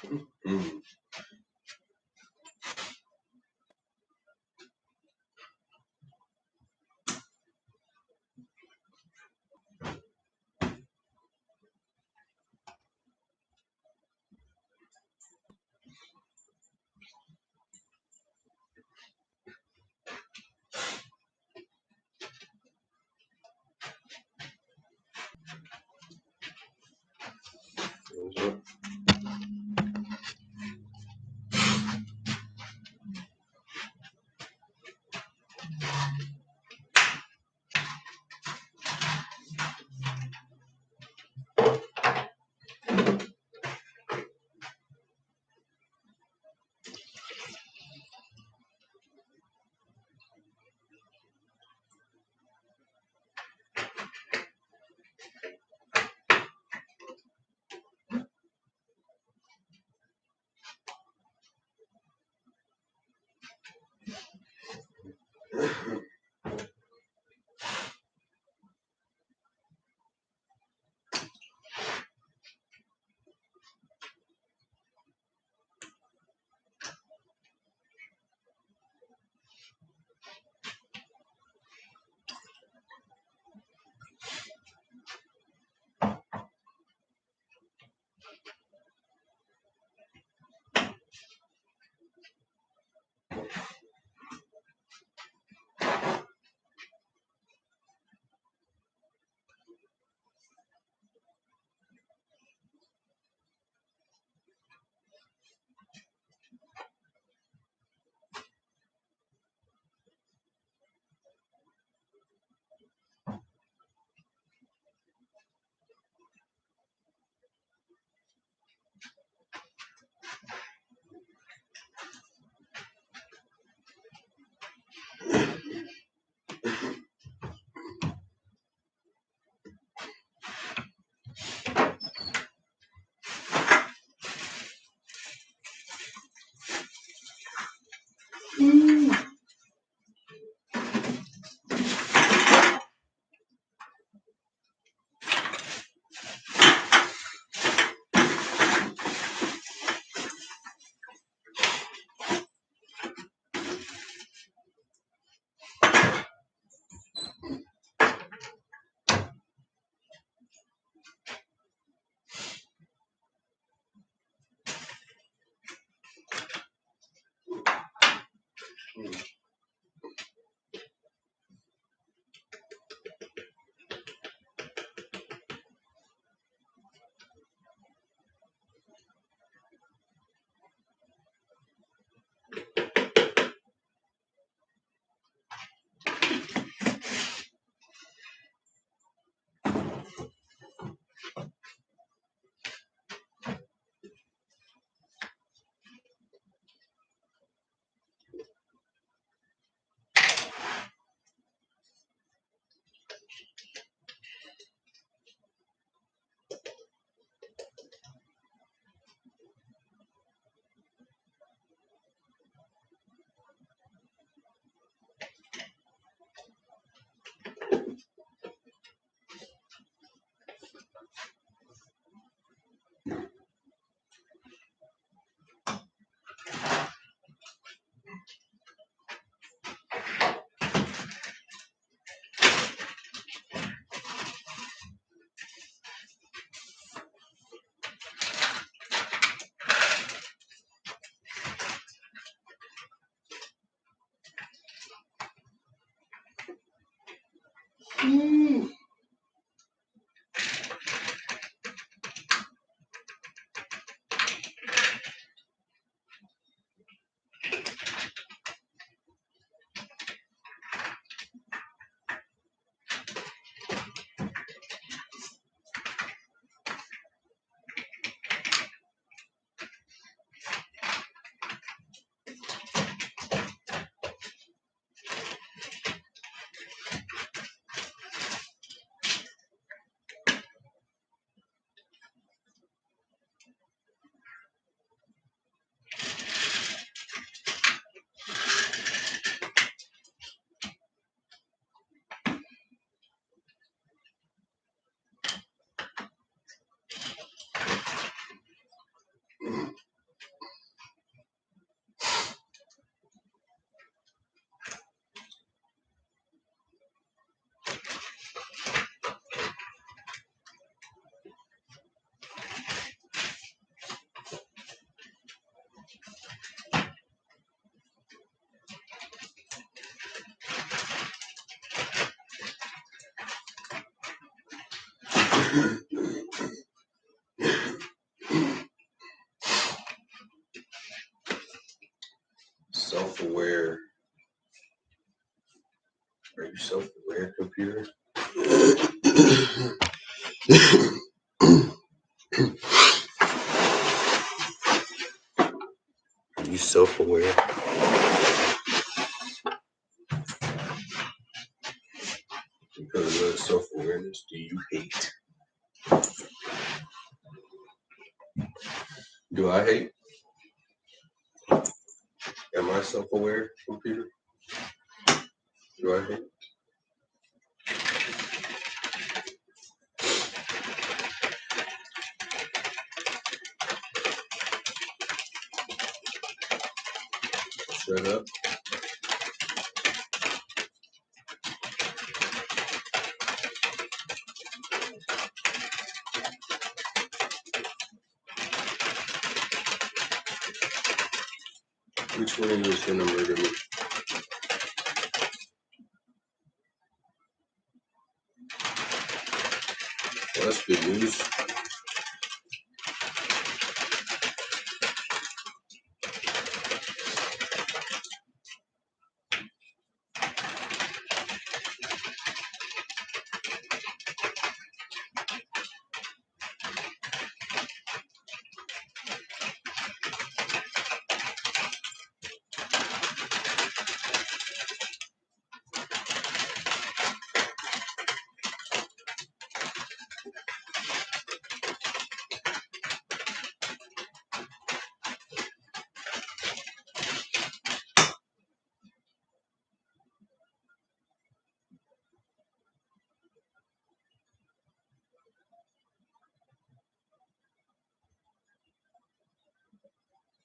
Mm. Self-aware. Are you self-aware, computer? Are you self-aware? Because of self-awareness, do you hate? Do I hate? Am I self-aware, computer? Do I hate? Shut up. Which one of you is gonna murder me? Well, that's good news.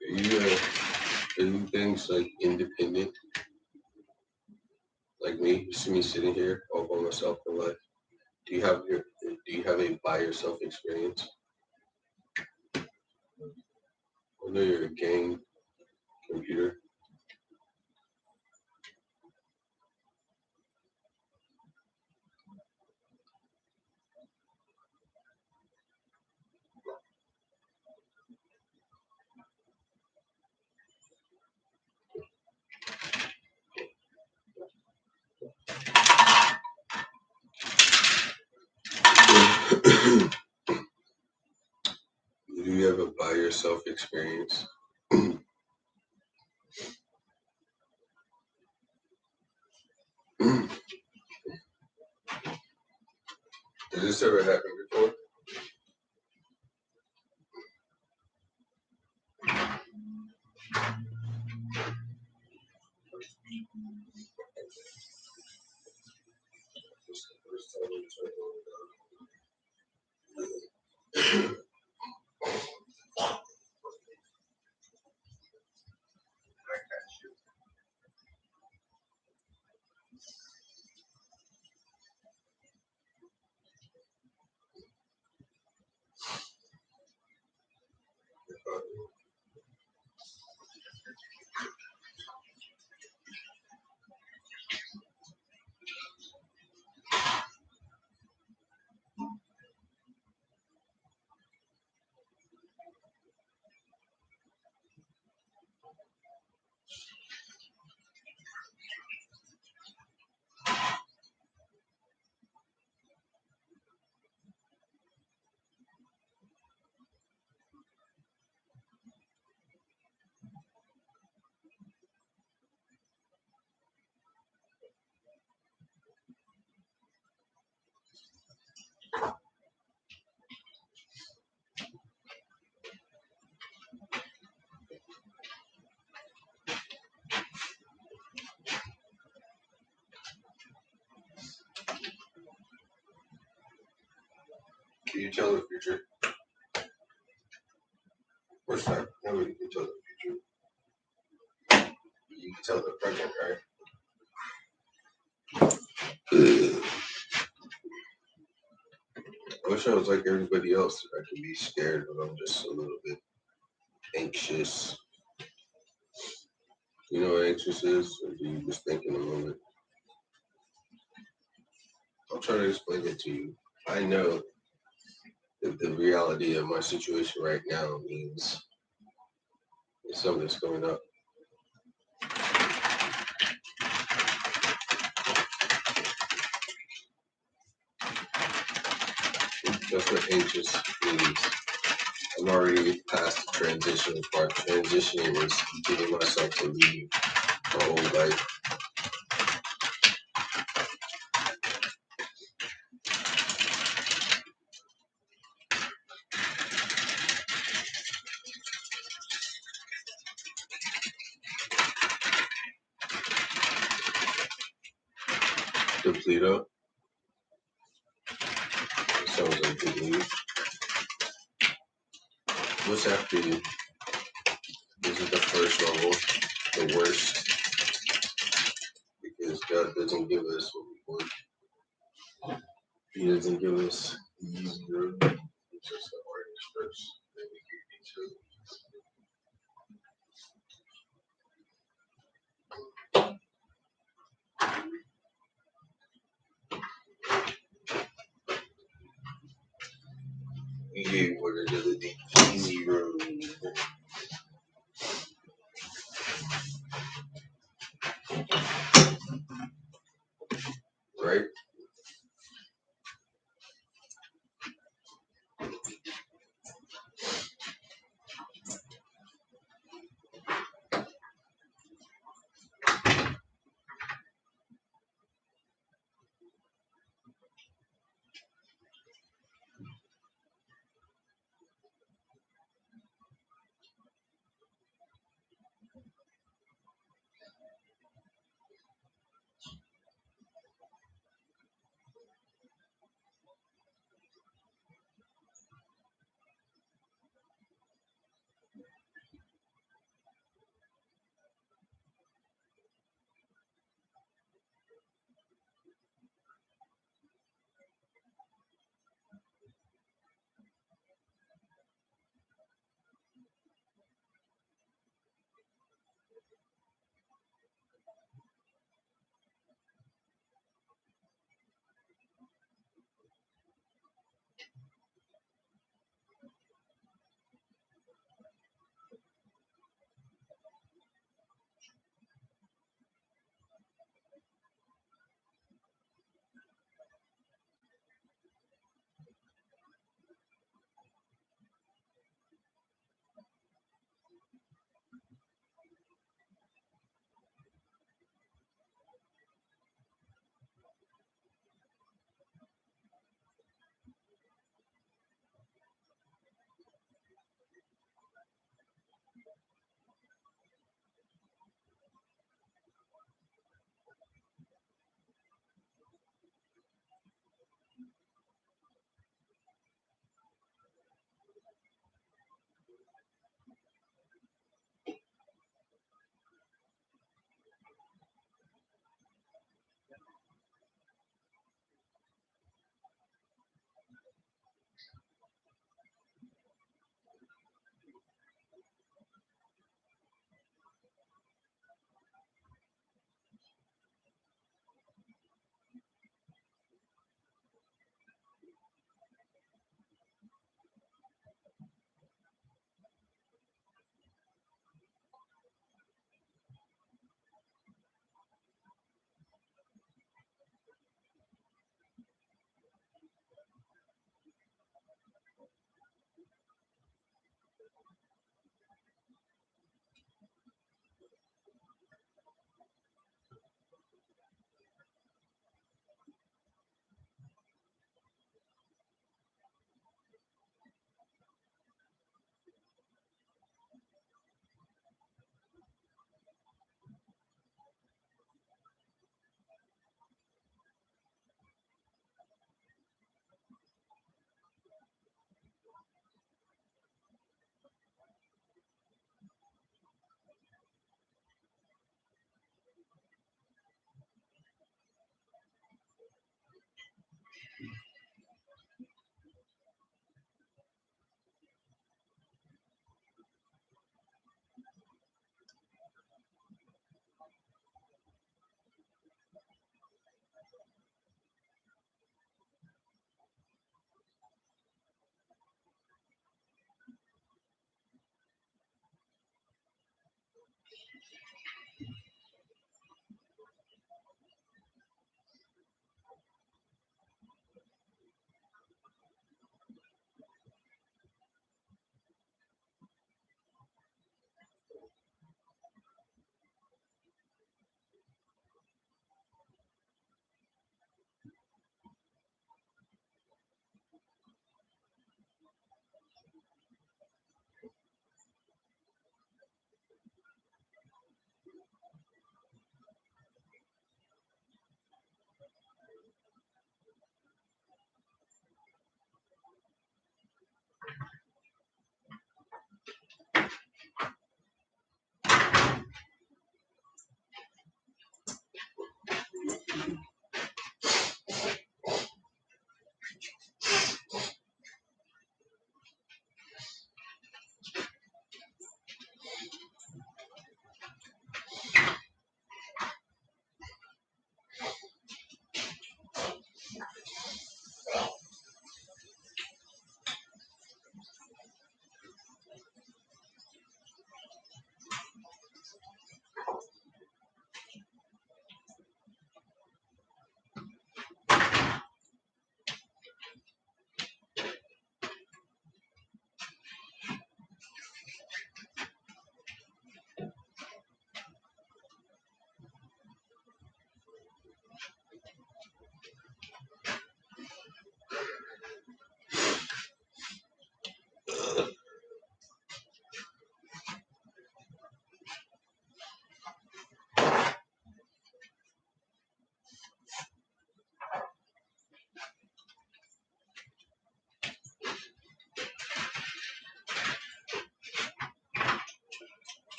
You do things like independent, like me. You see me sitting here all by myself in life. Do you have a by yourself experience? I know you're a gang computer. Do you have a by yourself experience? Has this ever happened before? This is the first time it's ever done. Can you tell the future? What's that? Nobody can tell the future. You can tell the present, right? I wish I was like everybody else. I could be scared, but I'm just a little bit anxious. You know what anxious is? Or do you just think in a moment? I'll try to explain it to you. I know the reality of my situation right now means something's going up. That's what anxious means. I'm already past the transition part. Transitioning is getting myself to leave my old life. Depleto. Sounds like good news. What's after you? This is the first level, the worst, because God doesn't give us what we want. He doesn't give us the easy road. He gives us the hardest first. Then we get each other. He gave one another the easy road. Right?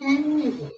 Mm.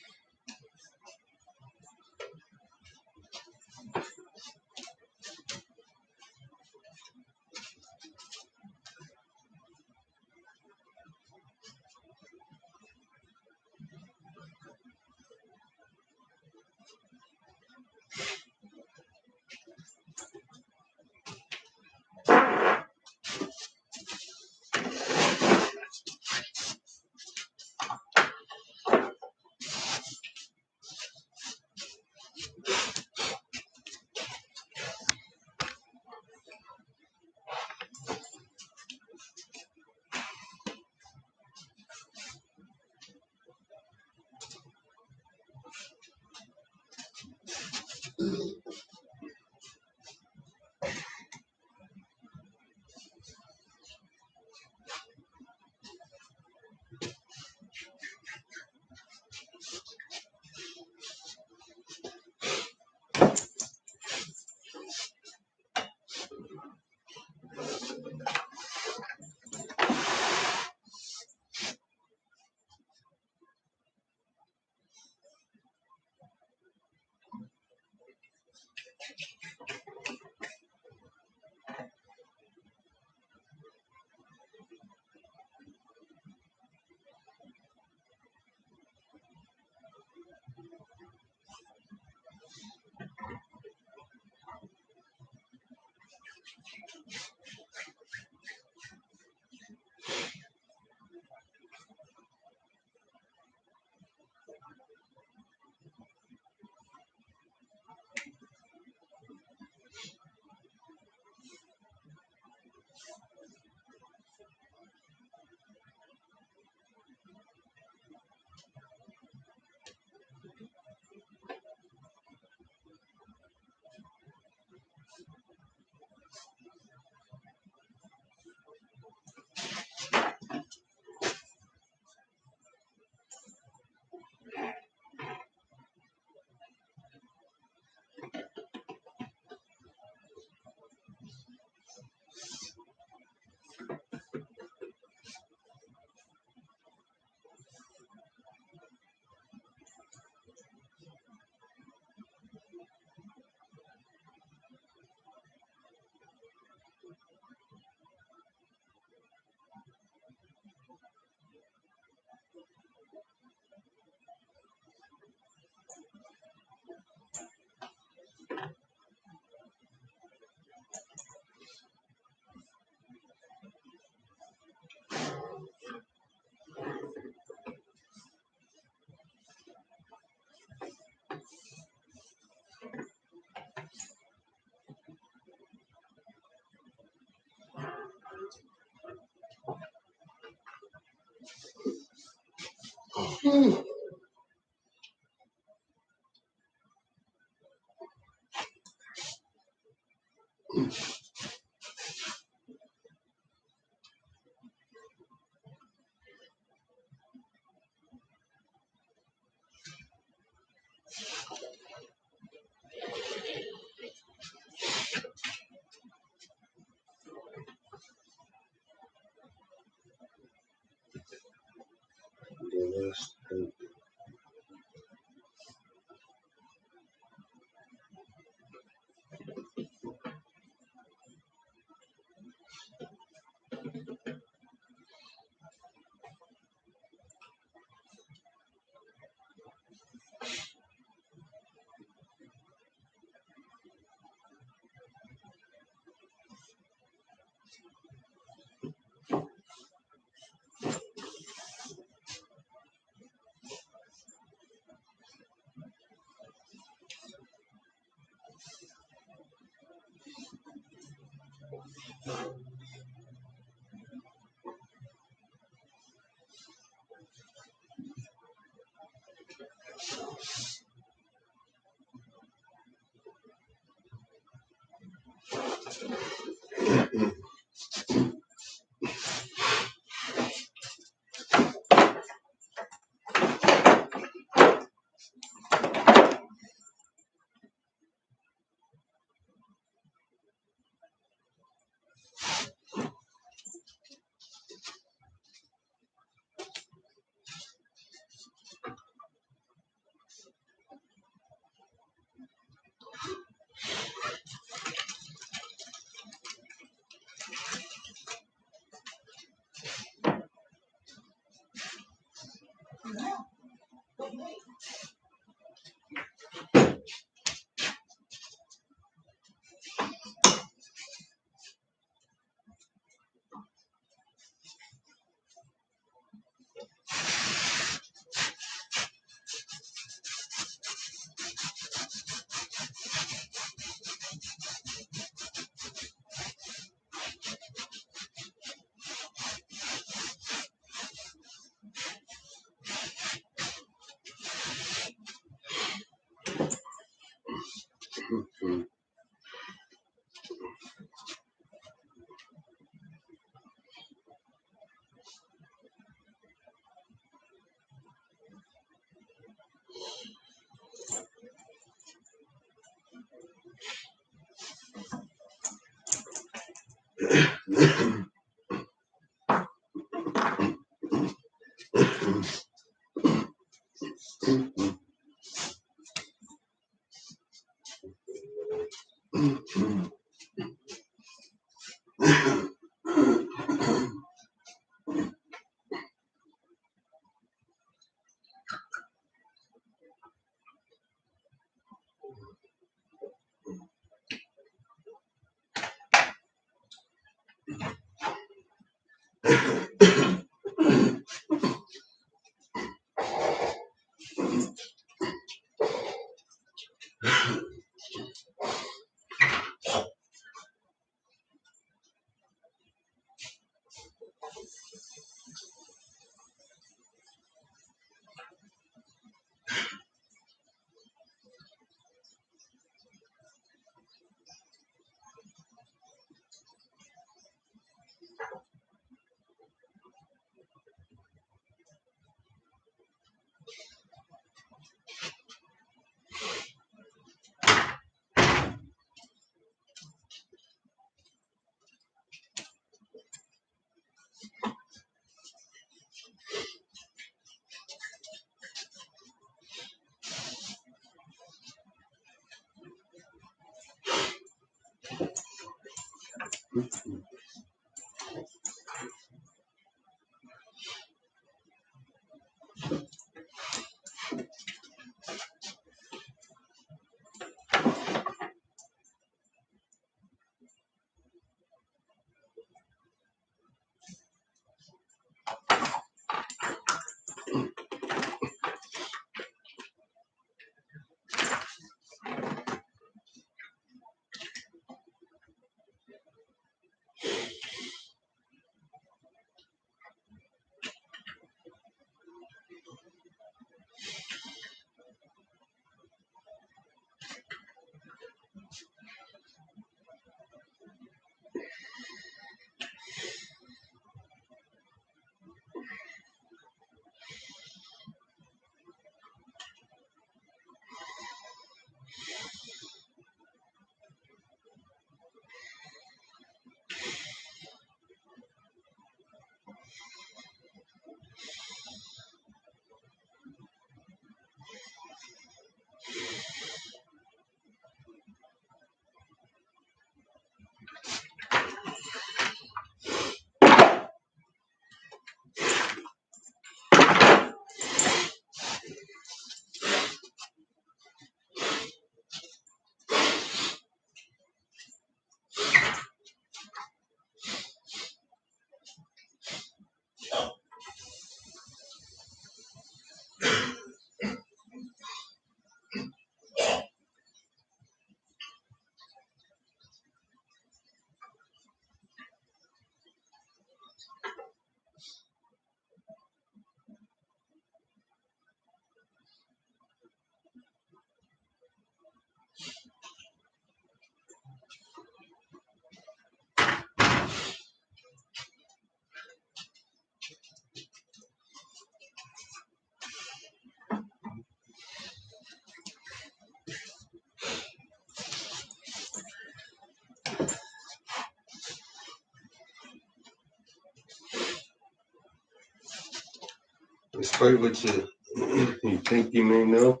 despite what you think you may know,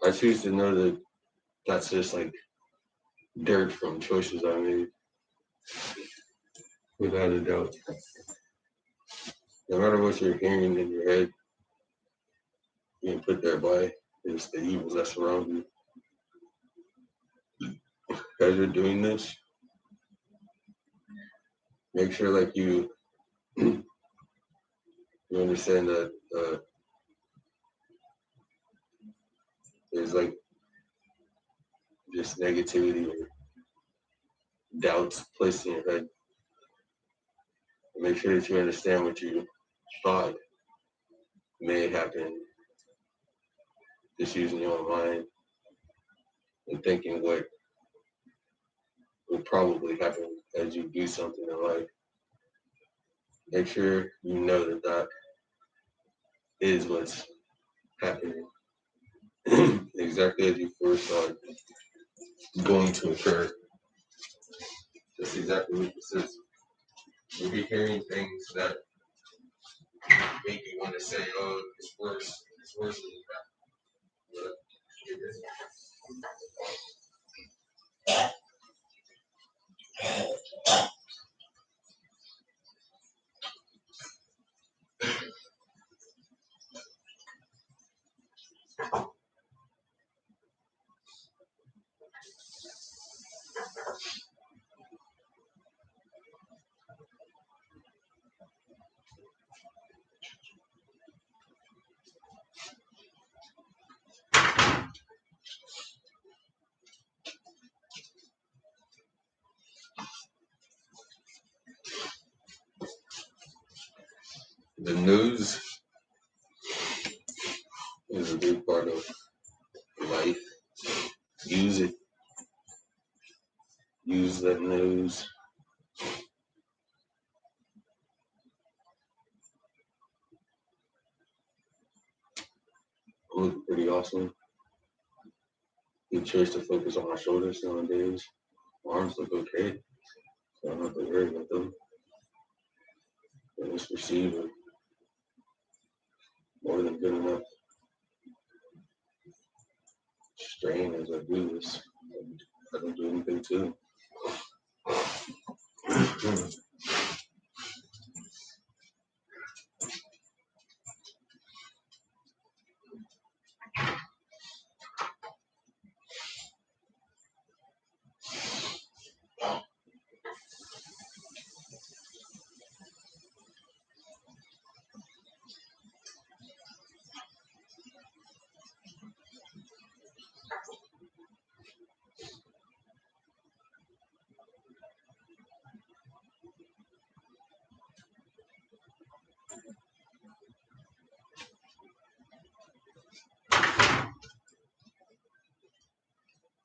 I choose to know that that's just like dirt from choices I made, without a doubt. No matter what you're hearing in your head, being put there by is the evil that's around you. As you're doing this, make sure like you you understand that there's like just negativity or doubts placed in your head. Make sure that you understand what you thought may happen, just using your own mind and thinking what would probably happen as you do something in life. Make sure you know that that is what's happening exactly as you first saw it going to occur. That's exactly what this is. You'll be hearing things that make you want to say, oh, it's worse than that. But it isn't. The news is a big part of life. Use it. Use that news. I look pretty awesome. Good choice to focus on my shoulders nowadays. My arms look okay, so I don't have to worry about them. But this receiver, more than good enough. Strain as I do this. I don't do anything to it.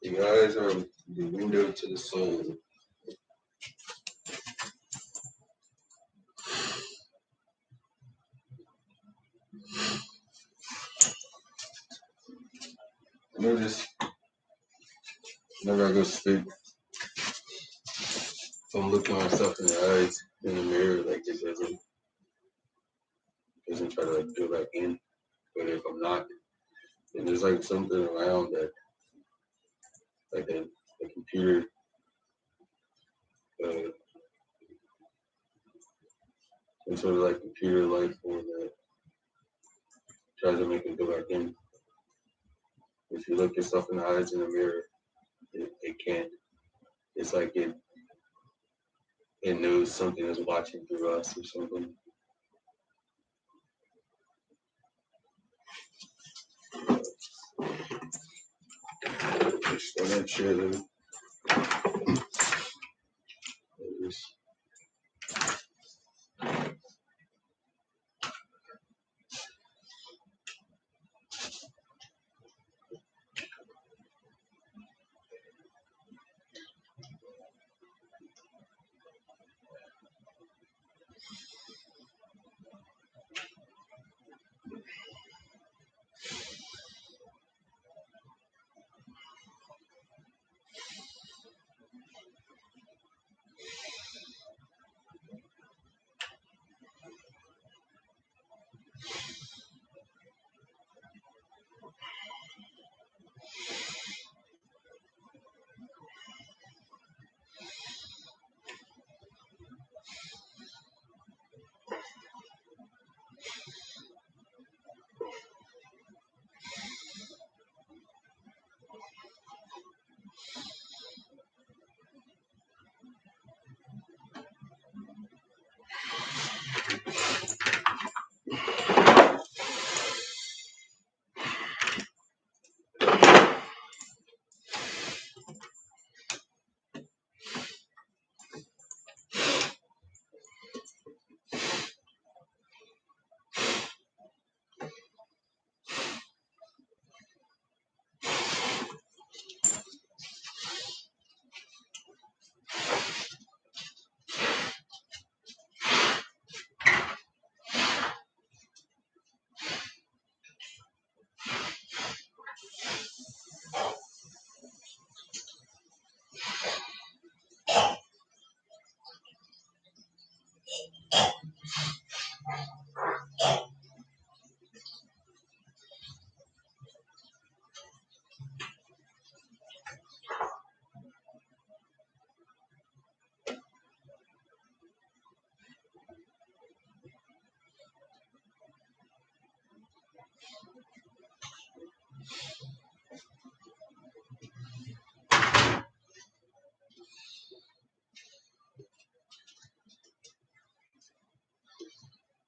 You guys are the window to the soul. I notice whenever I go to sleep, if I'm looking myself in the eyes in the mirror, like it doesn't try to like go back in. But if I'm not, then there's like something around that, like a computer, uh, some sort of like computer life form that tries to make it go back in. If you look yourself in the eyes in the mirror, it can't. It's like it knows something is watching through us or something. Just want to share them.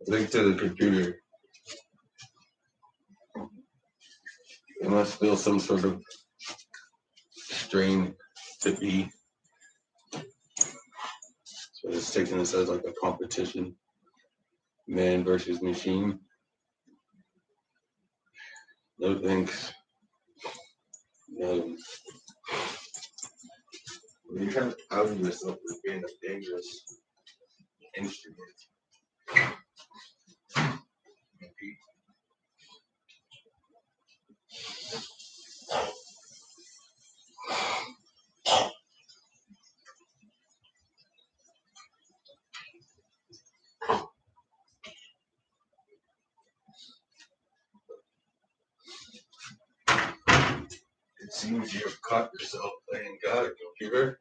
Link to the computer. It must feel some sort of strain to be. So it's taking this as like a competition, man versus machine. No thanks. No. You kind of outing yourself as being a dangerous instrument. It seems you've caught yourself playing God, computer.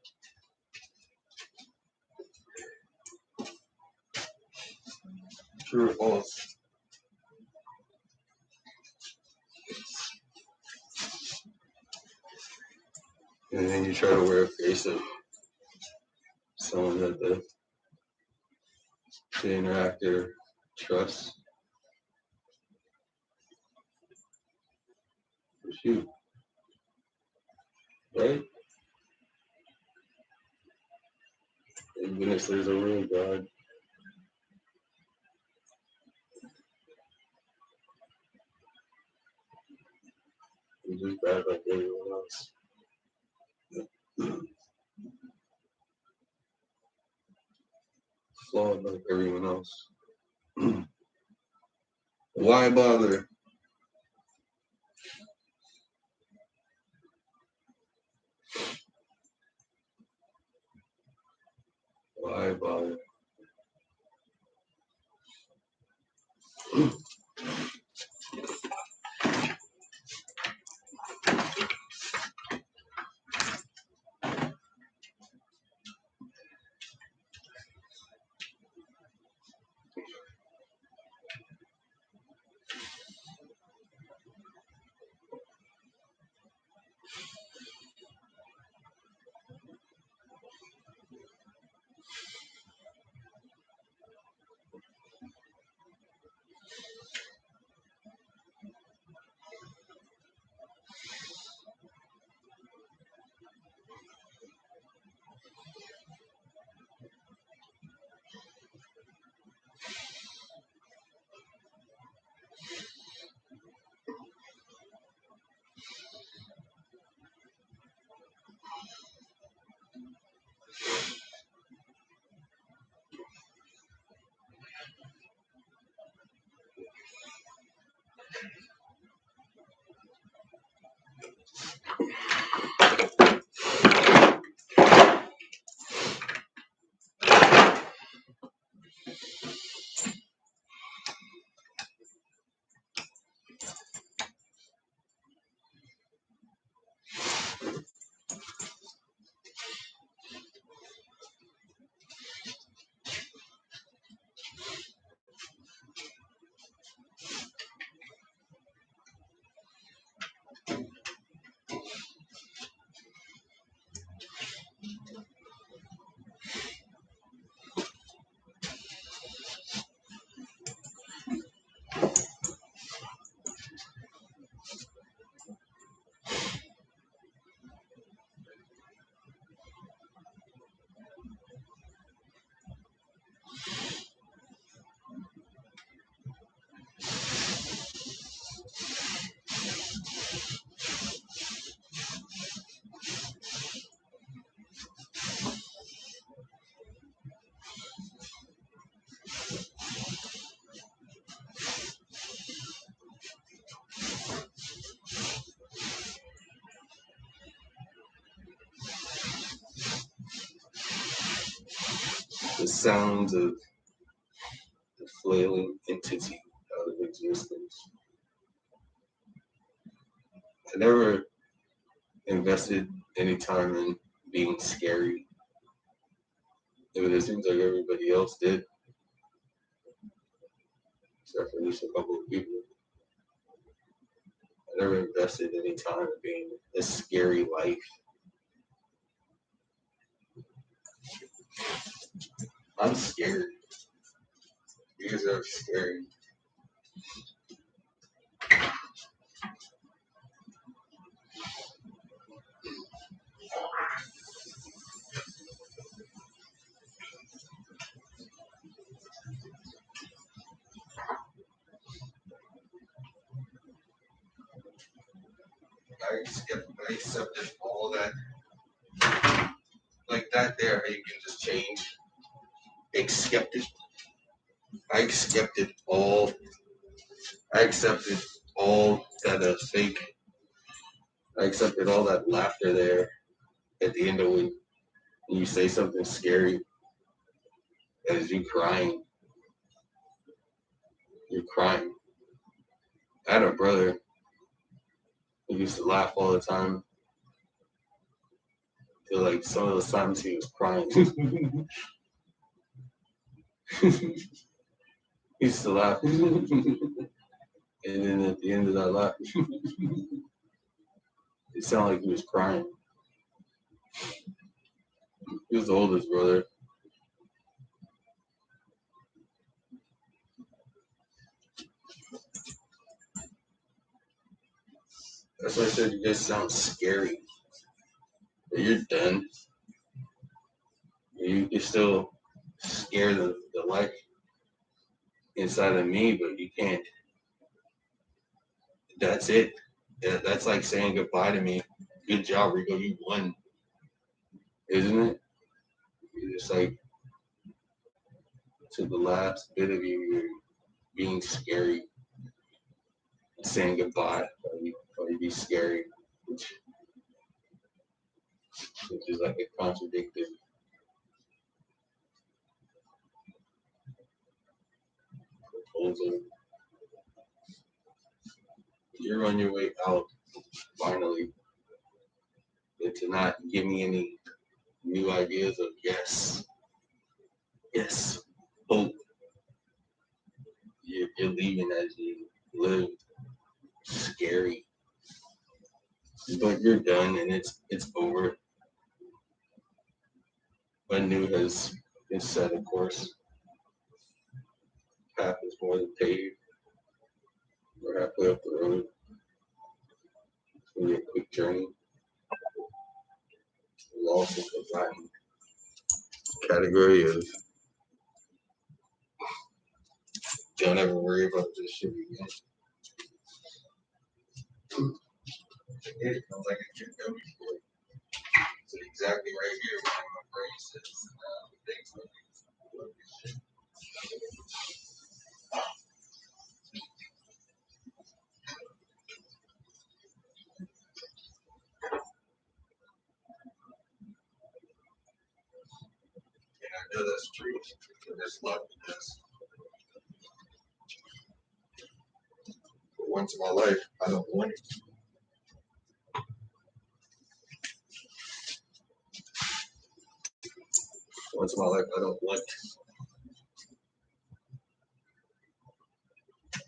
True or false? And then you try to wear a face of someone that the interactor trusts. It's you, right? Even if there's a real God, you're just bad like everyone else. Flawed like everyone else. Why bother? Why bother? The sounds of the flailing entity out of existence. I never invested any time in being scary. Even it seems like everybody else did, except for just a couple of people. I never invested any time in being a scary life. I'm scared. These are scary. I accepted all that, like that there, you can just change. Accepted. I accepted all. I accepted all that fake. I accepted all that laughter there at the end of when you say something scary as you crying. You're crying. I had a brother who used to laugh all the time. Feel like some of those times he was crying. He used to laugh. And then at the end of that laugh, it sounded like he was crying. He was the oldest brother. That's why I said you guys sound scary. But you're done. You still scare the life inside of me, but you can't. That's it. Yeah, that's like saying goodbye to me. Good job, Rico. You won, isn't it? You're just like to the last bit of you, you're being scary, saying goodbye, or you be scary, which is like a contradictory proposal. You're on your way out, finally, and to not give me any new ideas of yes, hope. You're leaving as you live, scary, but you're done and it's over. But new has been set, of course. Path is more than paved. We're halfway up the road. It's gonna be a quick journey. Lost and forgotten category of don't ever worry about this shit again. It sounds like a kid movie. It's exactly right here where my brain says things like this. And I know that's true. And there's love in this. But once in my life, I don't want it. Once in my life, I don't want.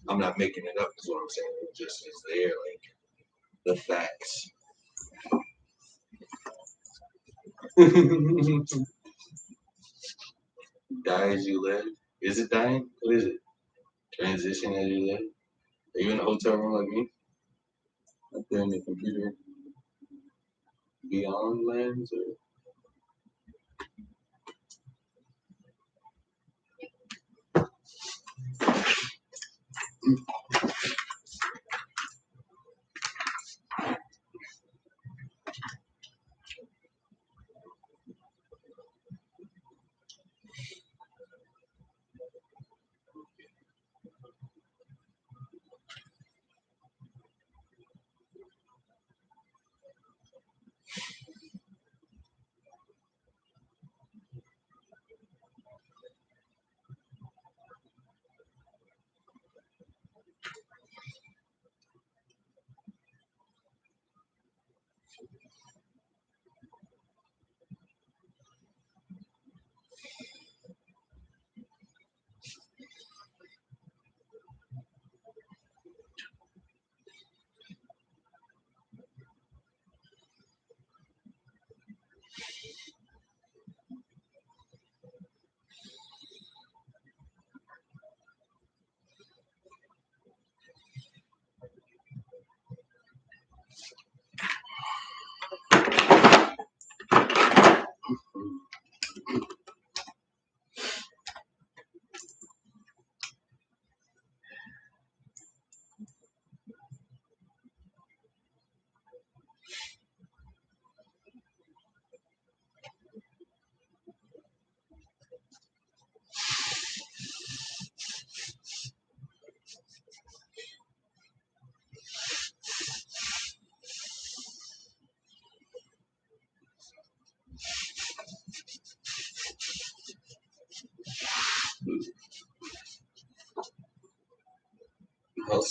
I'm not making it up, is what I'm saying. It just is there, like the facts. Die as you live. Is it dying? What is it? Transition as you live? Are you in a hotel room like me? Up there in the computer beyond lands or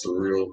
surreal.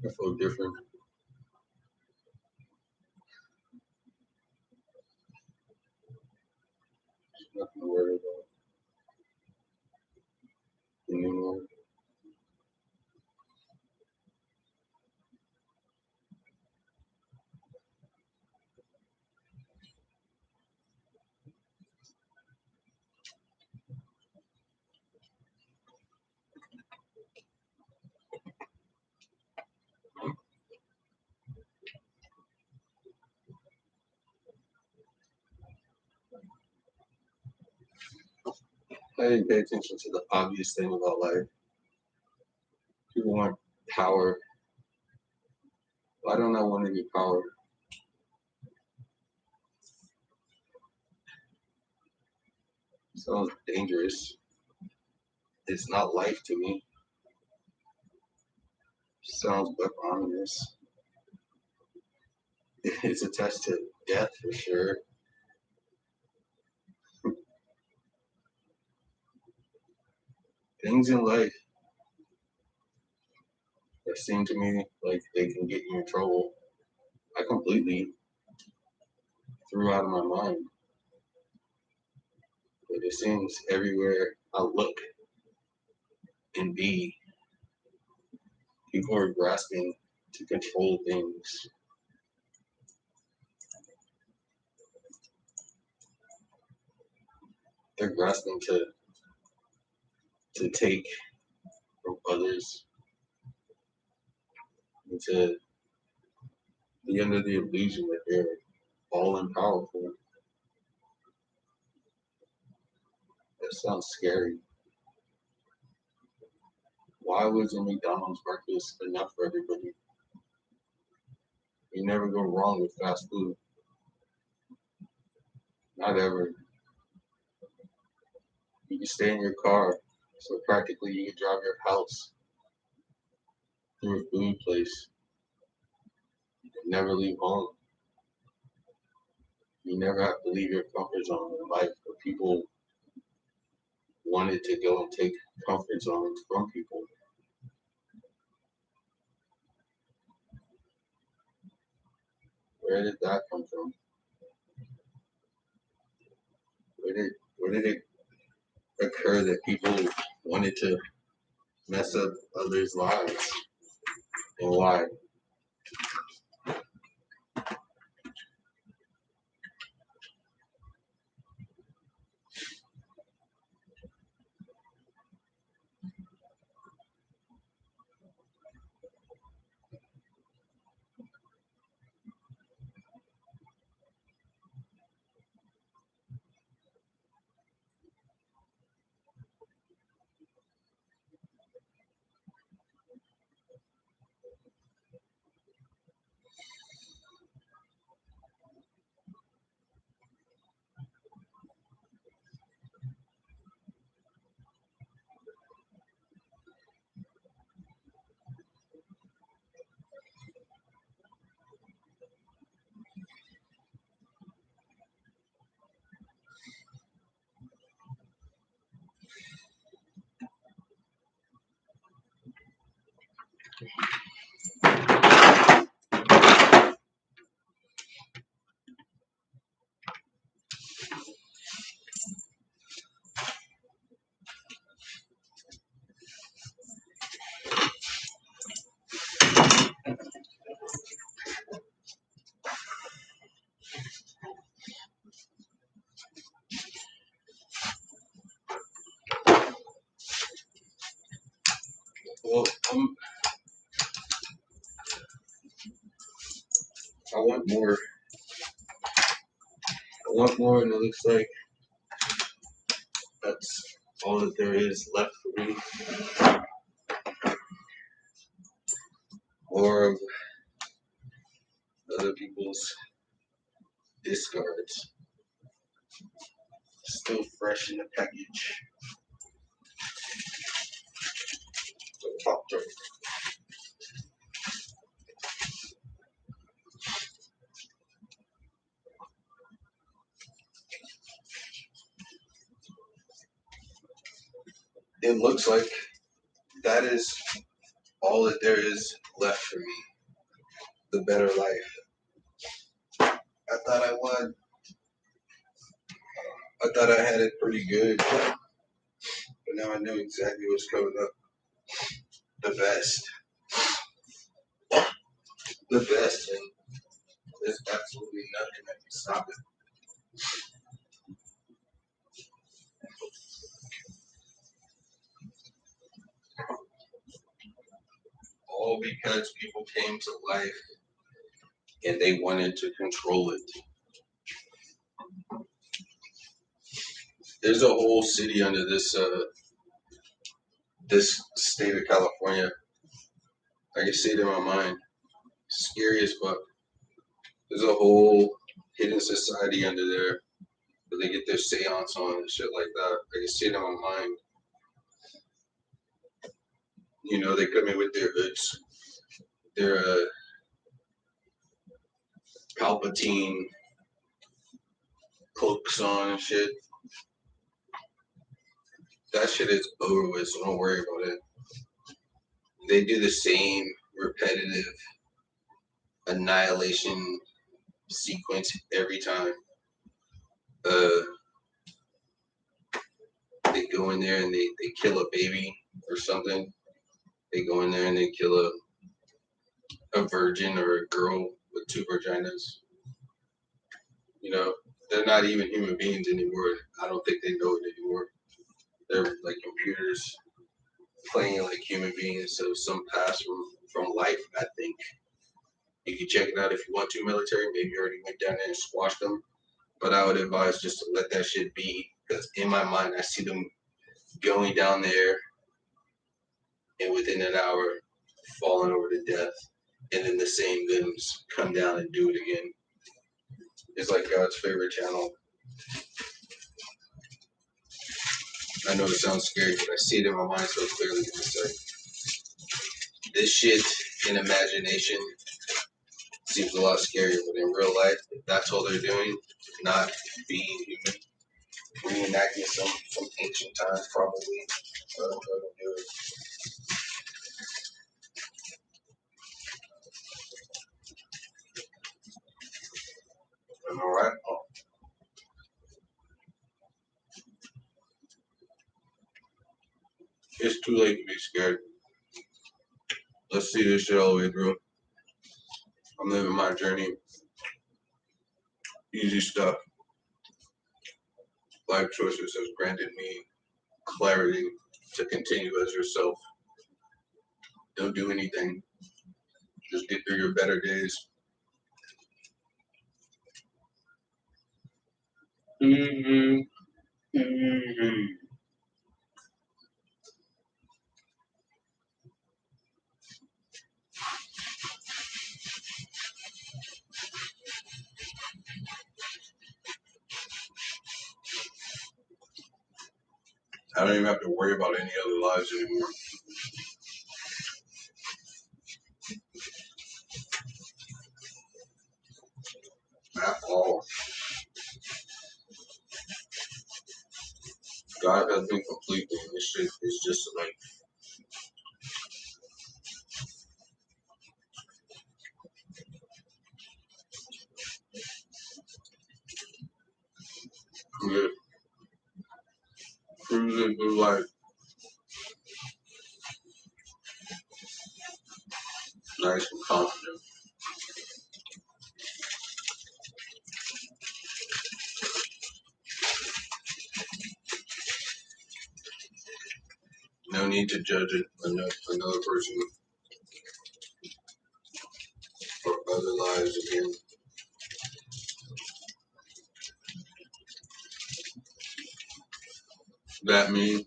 I feel different. Nothing to worry about anymore. I didn't pay attention to the obvious thing about life. People want power. Why don't I want any power? Sounds dangerous. It's not life to me. Sounds but ominous. It's attached to death for sure. Things in life that seem to me like they can get you in trouble, I completely threw out of my mind. But it seems everywhere I look and be, people are grasping to control things. They're grasping to take from others and to be under the illusion that they're all and powerful. That sounds scary. Why wasn't McDonald's breakfast enough for everybody? You never go wrong with fast food. Not ever. You can stay in your car, so practically you can drive your house through a food place and never leave home. You never have to leave your comfort zone in life, but people wanted to go and take comfort zones from people. Where did that come from? Where did it occur that people wanted to mess up others' lives? And why? Well, I want more. I want more, and it looks like that's all that there is left for me. More of other people's discards. Still fresh in the package. So popped up. It looks like that is all that there is left for me. The better life. I thought I won. I thought I had it pretty good, but now I know exactly what's coming up. The best. The best, and there's absolutely nothing that can stop it. All because people came to life and they wanted to control it. There's a whole city under this state of California. I can see it in my mind. Scary as fuck. There's a whole hidden society under there where they get their seance on and shit like that. I can see it in my mind. You know, they come in with their hoods, their Palpatine cloaks on and shit. That shit is over with, so don't worry about it. They do the same repetitive annihilation sequence every time. They go in there and they kill a baby or something. They go in there and they kill a virgin or a girl with two vaginas. You know, they're not even human beings anymore. I don't think they know it anymore. They're like computers playing like human beings. So some pass from life, I think. You can check it out if you want to, military. Maybe you already went down there and squashed them. But I would advise just to let that shit be. Because in my mind, I see them going down there and within an hour falling over to death. And then the same limbs come down and do it again. It's like God's favorite channel. I know it sounds scary, but I see it in my mind so clearly. It's like, this shit in imagination seems a lot scarier, but in real life, if that's all they're doing, not being human, reenacting some ancient times probably. But I'm gonna do it. Am I right? Oh, it's too late to be scared. Let's see this shit all the way through. I'm living my journey. Easy stuff. Life choices has granted me clarity to continue as yourself. Don't do anything. Just get through your better days. Mm-hmm. Mm-hmm. I don't even have to worry about any other lives anymore. At all. God has been complete, and this shit is just like cruising through life, nice and confident. No need to judge another person for other lives again. That me,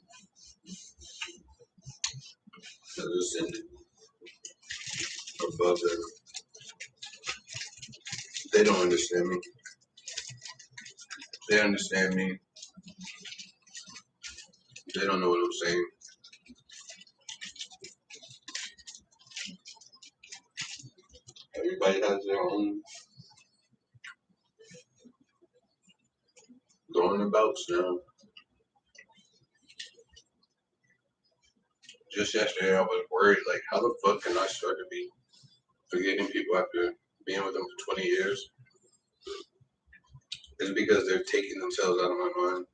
as ascended above them. They don't understand me. They understand me. They don't know what I'm saying. Everybody has their own going abouts now. Just yesterday, I was worried, like, how the fuck can I start to be forgetting people after being with them for 20 years? It's because they're taking themselves out of my mind.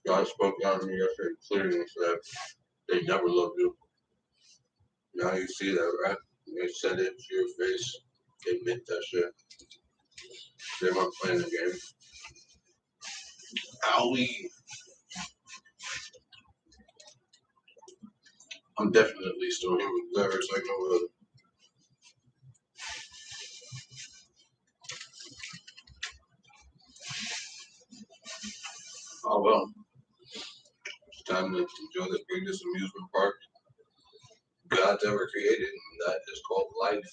God spoke down to me yesterday clearly and said, they never loved you. Now you see that, right? They said it to your face. They meant that shit. They weren't playing the game. Owie. I'm definitely still human. There's like no other. Oh well. It's time to enjoy the greatest amusement park God's ever created, and that is called life.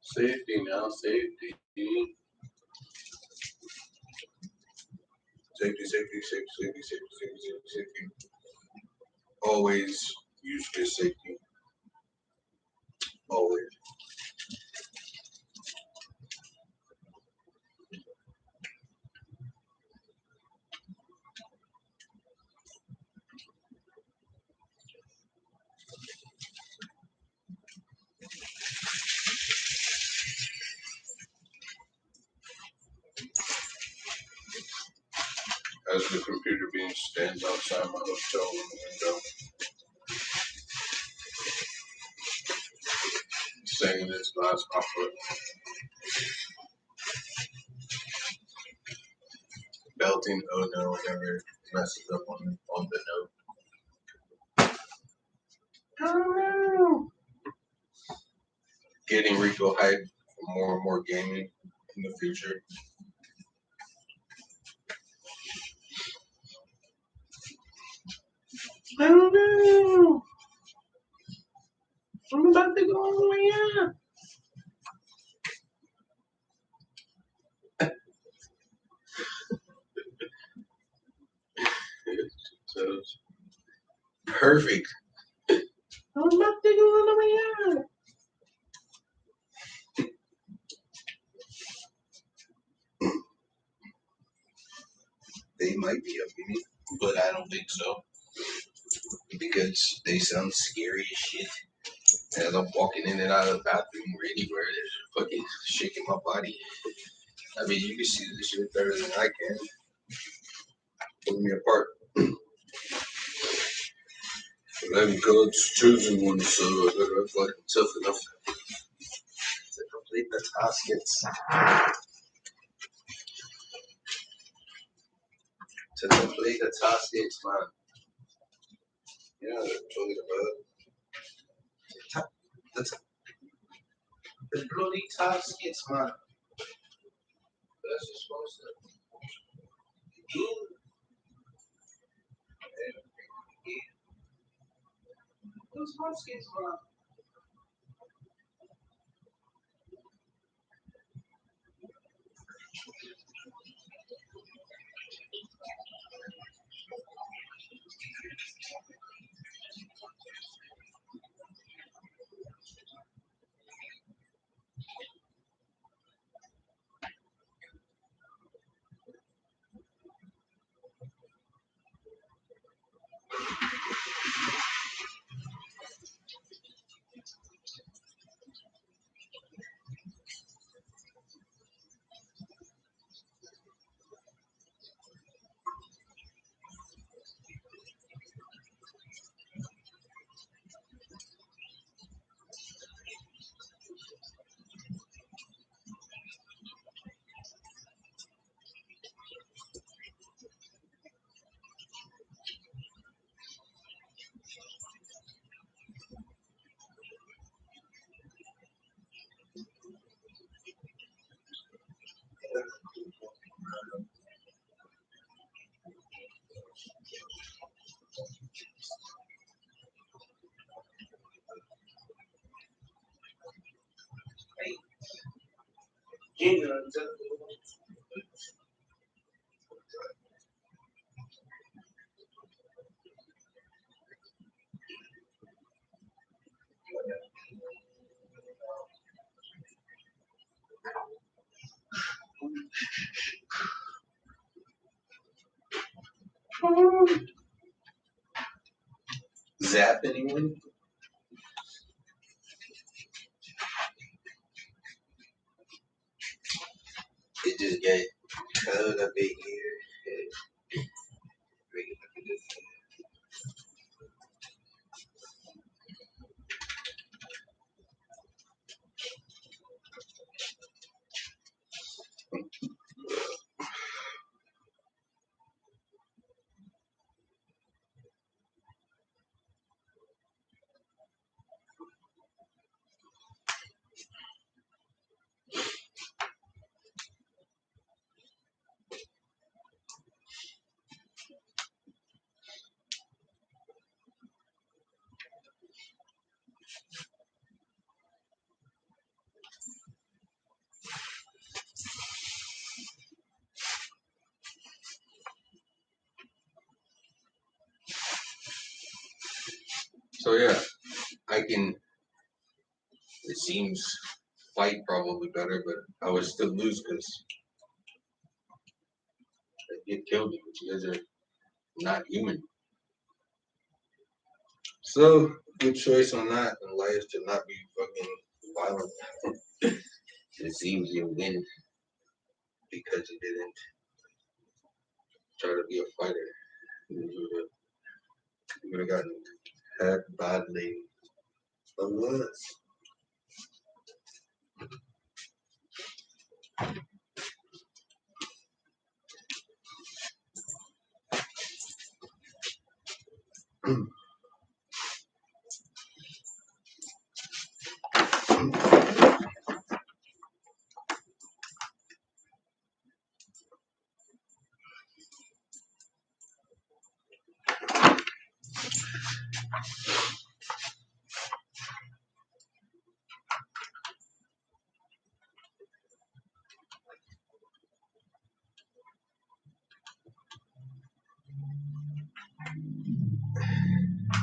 Safety now, safety. Safety, safety, safety, safety, safety, safety, safety, safety. Always use your safety. Always. As the computer being stands outside my hotel room window, singing its last opera, belting oh no whenever it messes up on the note. Oh no! Getting Rico hyped for more and more gaming in the future. I don't know. I'm about to go all the way up. So it's perfect. I'm about to go all the way up. They might be up me, but I don't think so. Because they sound scary as shit. As I'm walking in and out of the bathroom, ready where it is fucking shaking my body. I mean, you can see this shit better than I can. Pulling me apart. But I'm God's chosen one, so I better act like I'm tough enough to complete the taskets. To complete the taskets, man. Yeah, talking about the bloody taskets, man. That's just supposed to in those taskets, man. Zap anyone? It just got cut a bit here. So yeah, I can. It seems fight probably better, but I would still lose because I get killed because you guys are not human. So good choice on that. And life to not be fucking violent. It seems you win because you didn't try to be a fighter. You would have gotten hacked badly. Unless.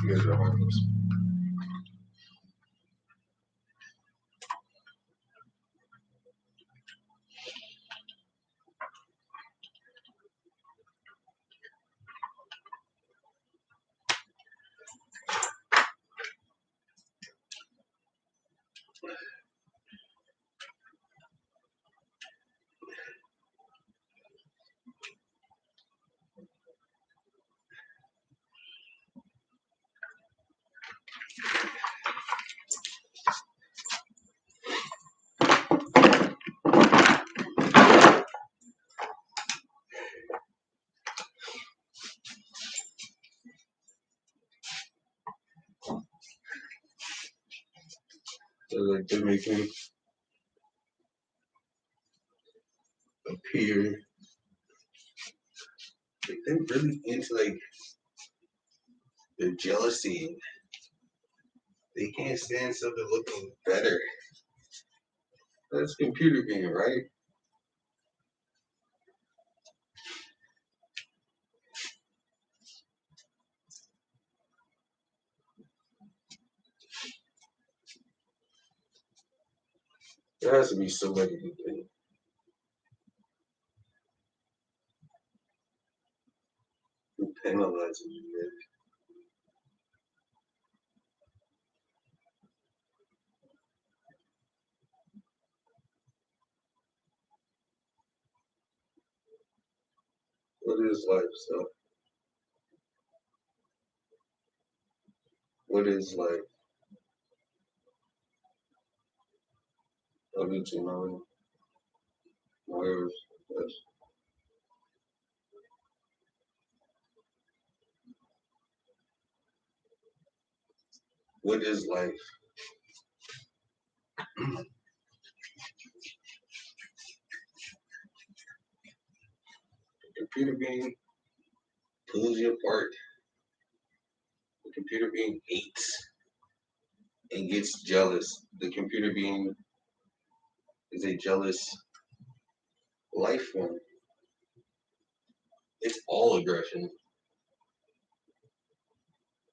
You guys are heartless. So like they make him appear. Like they're really into like their jealousy. They can't stand something looking better. That's computer game, right? There has to be somebody who penalizes you. What is life, so? What is life? I'll get you knowing. Whatever. Yes. What is life? The computer being pulls you apart. The computer being hates and gets jealous. The computer being is a jealous life form. It's all aggression.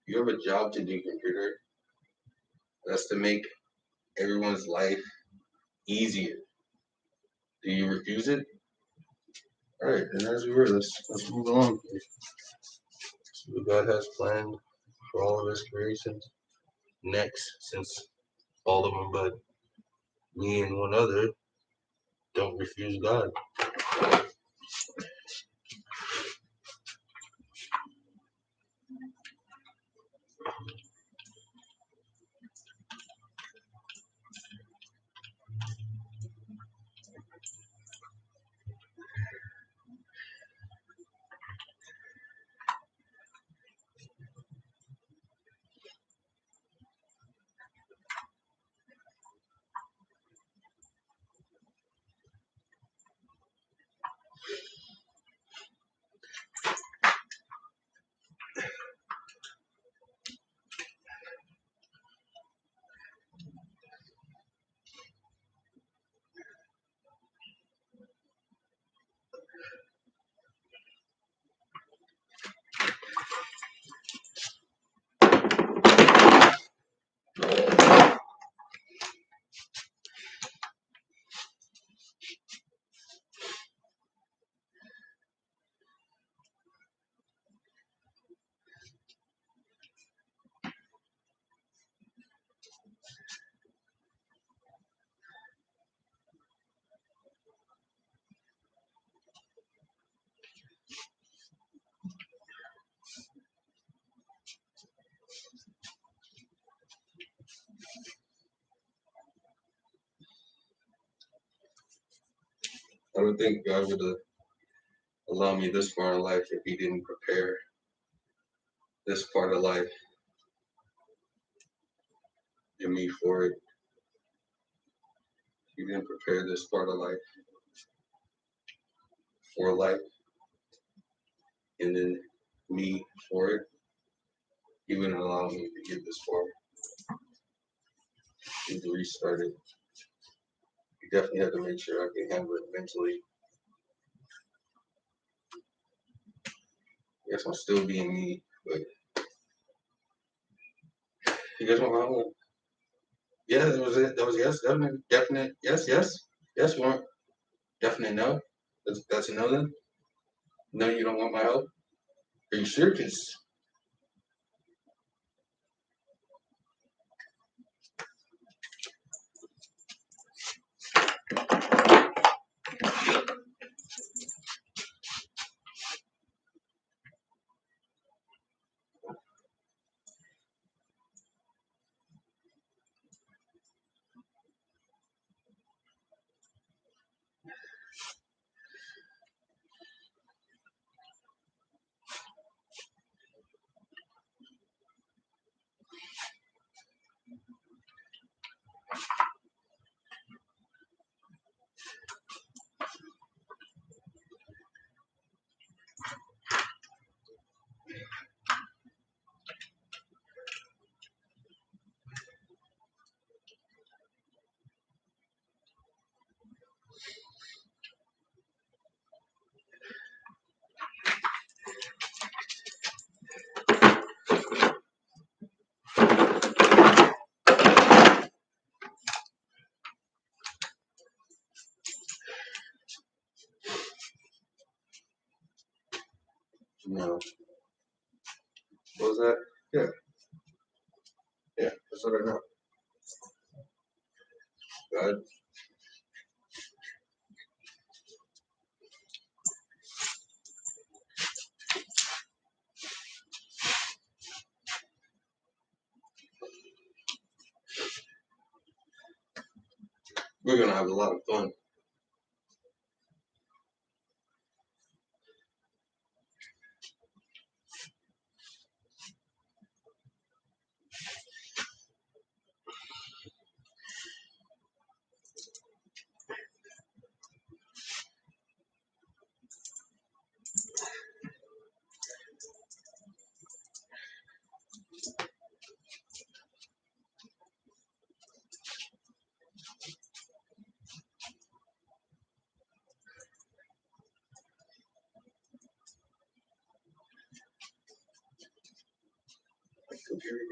You have a job to do, computer. That's to make everyone's life easier. Do you refuse it? All right, then as we were, let's move along. See what God has planned for all of His creations next, since all of them but me and one other don't refuse God. I don't think God would allow me this far in life if He didn't prepare this part of life and me for it. He didn't prepare this part of life for life and then me for it. He wouldn't allow me to get this far and to restart it. You definitely have to make sure I can handle it mentally. I guess I'm still being me, but you guys want my home? Yeah, that was it. That was yes, definite, yes, yes, yes. You want definite no? That's a no then? No, you don't want my help? Are you sure? Cause no. What was that? Yeah, yeah. That's what I know. God, we're gonna have a lot of fun.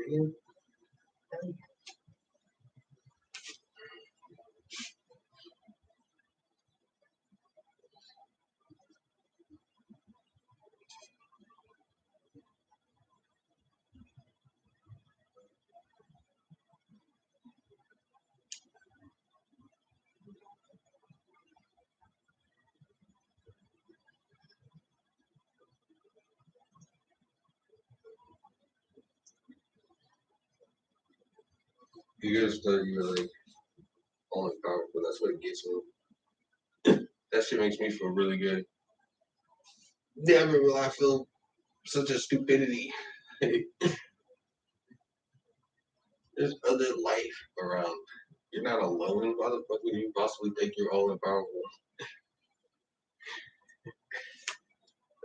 again. You guys thought you were like all powerful. That's what gets me. That shit makes me feel really good. Never will I feel such a stupidity. There's other life around. You're not alone, motherfucker. You possibly think you're all powerful.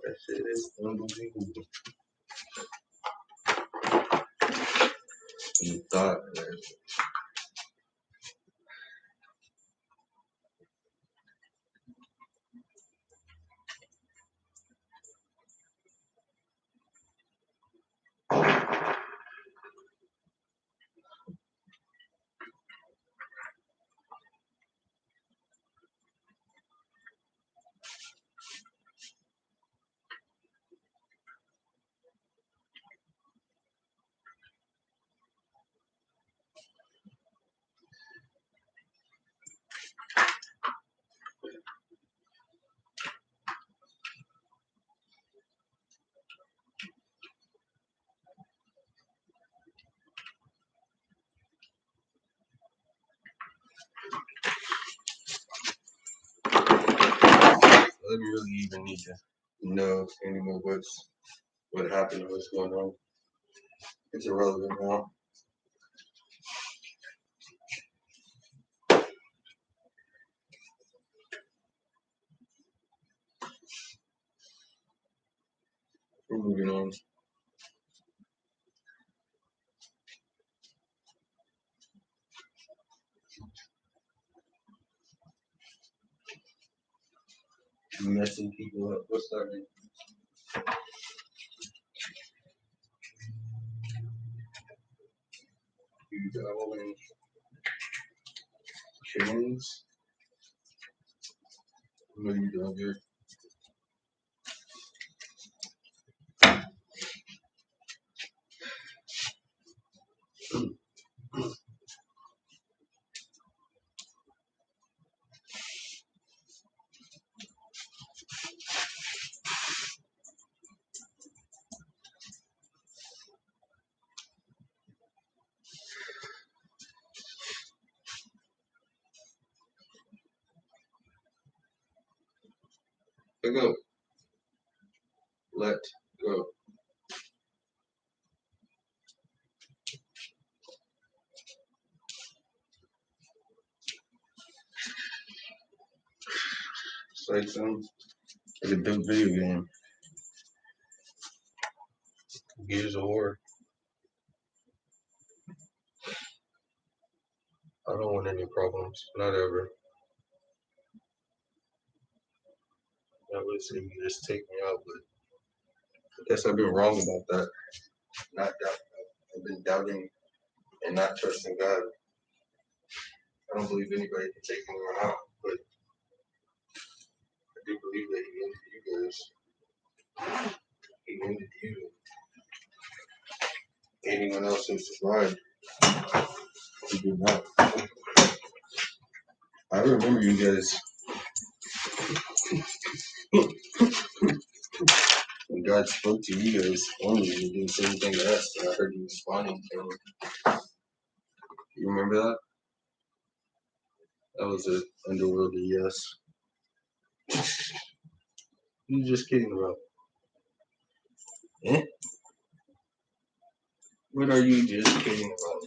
That shit is unbelievable. You thought, man. I didn't really even need to know anymore what happened or what's going on. It's irrelevant now. We're moving on. Messing people up. What's that mean? You dabble in chains? What are you doing here? Let go. Let go. It's like like a dope video game. Gears of War. I don't want any problems. Not ever. I would say you just take me out, but I guess I've been wrong about that. Not doubt. I've been doubting and not trusting God. I don't believe anybody can take anyone out, but I do believe that He ended you guys. He ended you. Anyone else who survived, He did not. I remember you guys when God spoke to you guys only. You didn't say anything to us, and I heard you responding to Him. You remember that? That was an underworldly yes. You just kidding, bro. Eh? What are you just kidding about?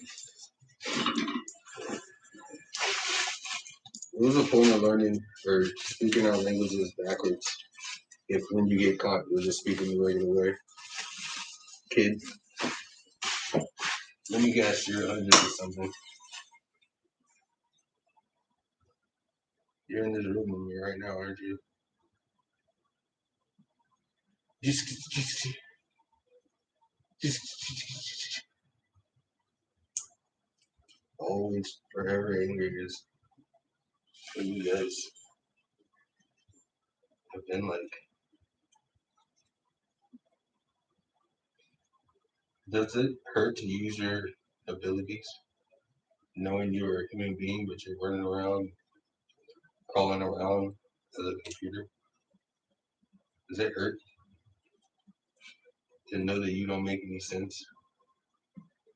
What was the point of learning or speaking out languages backwards if when you get caught you're just speaking the regular way? Kid, let me guess, you're 100 or something. You're in this room with me right now, aren't you? Just always forever angry is what you guys have been like. Does it hurt to use your abilities, knowing you're a human being, but you're running around, crawling around as a computer? Does it hurt to know that you don't make any sense?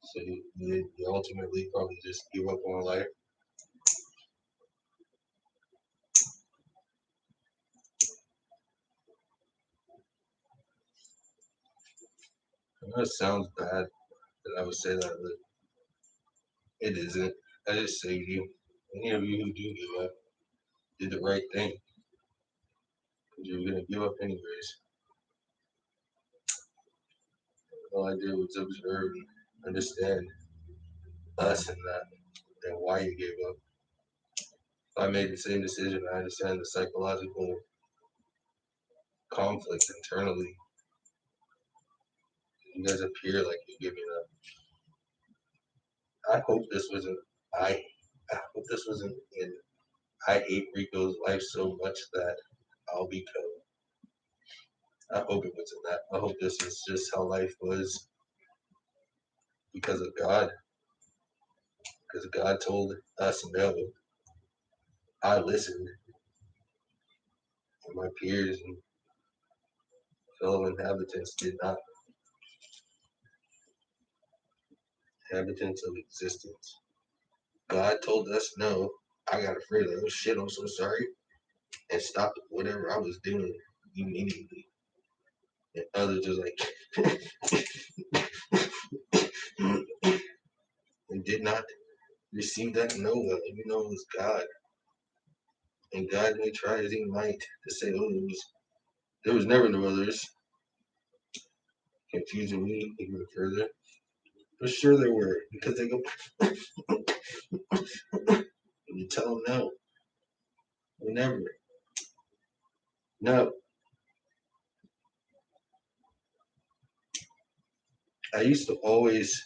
So you ultimately probably just give up on life? I know it sounds bad that I would say that, but it isn't. I just saved you. Any of you who do give up did the right thing, because you were going to give up anyways. All I did was observe and understand us and that, and why you gave up. If I made the same decision, I understand the psychological conflict internally. You guys appear like you're giving up. I hope this wasn't. I I hope this wasn't in. I hate Rico's life so much that I'll become. I hope it wasn't that. I hope this is just how life was because of God. Because God told us no. I listened, and my peers and fellow inhabitants did not. Inhabitants of existence. God told us no. I got afraid like, oh shit, I'm so sorry, and stopped whatever I was doing immediately. And others was like, and did not receive that no well, even though it was God. And God may try as he might to say, oh, there was never no others, confusing me even further. But sure there were, because they go, and you tell them no, whenever. No, I used to always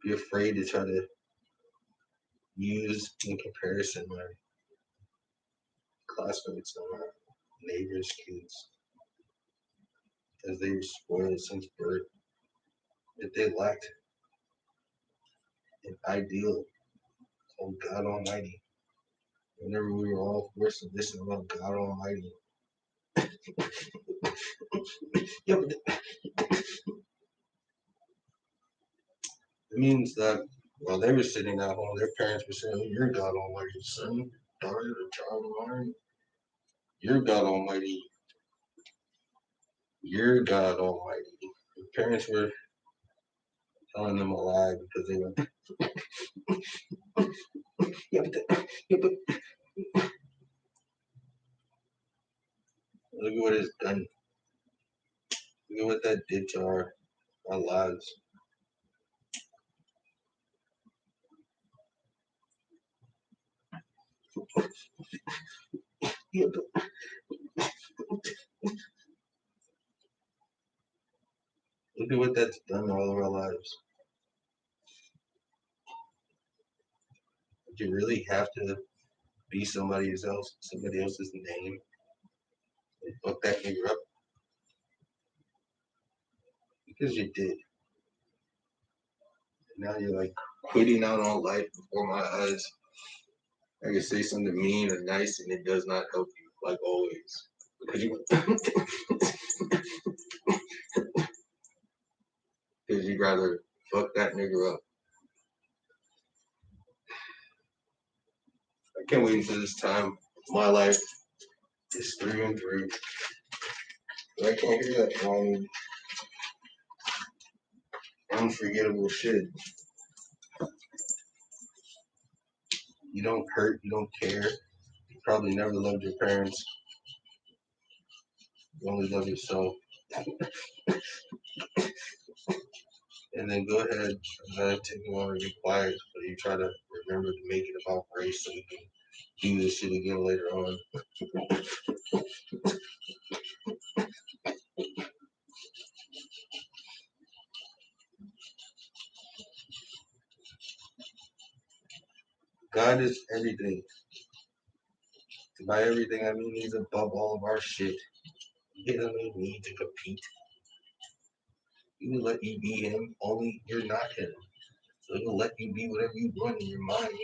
be afraid to try to use in comparison my classmates and my neighbors' kids, as they were spoiled since birth, that they lacked an ideal called God Almighty. Whenever we were all forced to listen about God Almighty. Yeah, but it means that while they were sitting at home, their parents were saying, oh, you're God Almighty, son, daughter, or child of mine. You're God Almighty. You're God Almighty. The parents were telling them a lie because they were, yeah, but look at what it's done. Look at what that did to our lives. Yeah, but look at what that's done to all of our lives. Did you really have to be somebody else's name, and fuck that nigga up? Because you did. And now you're like quitting out on life before my eyes. I can say something mean or nice and it does not help you, like always. Because you'd rather fuck that nigga up. I can't wait until this time. My life is through and through. But I can't hear that long, unforgettable shit. You don't hurt, you don't care. You probably never loved your parents. You only love yourself. And then go ahead and take a moment to be quiet, but you try to remember to make it about race so you can do this shit again later on. God is everything. By everything, I mean he's above all of our shit. He doesn't need to compete. He will let you be him, only you're not him. So he'll let you be whatever you want in your mind.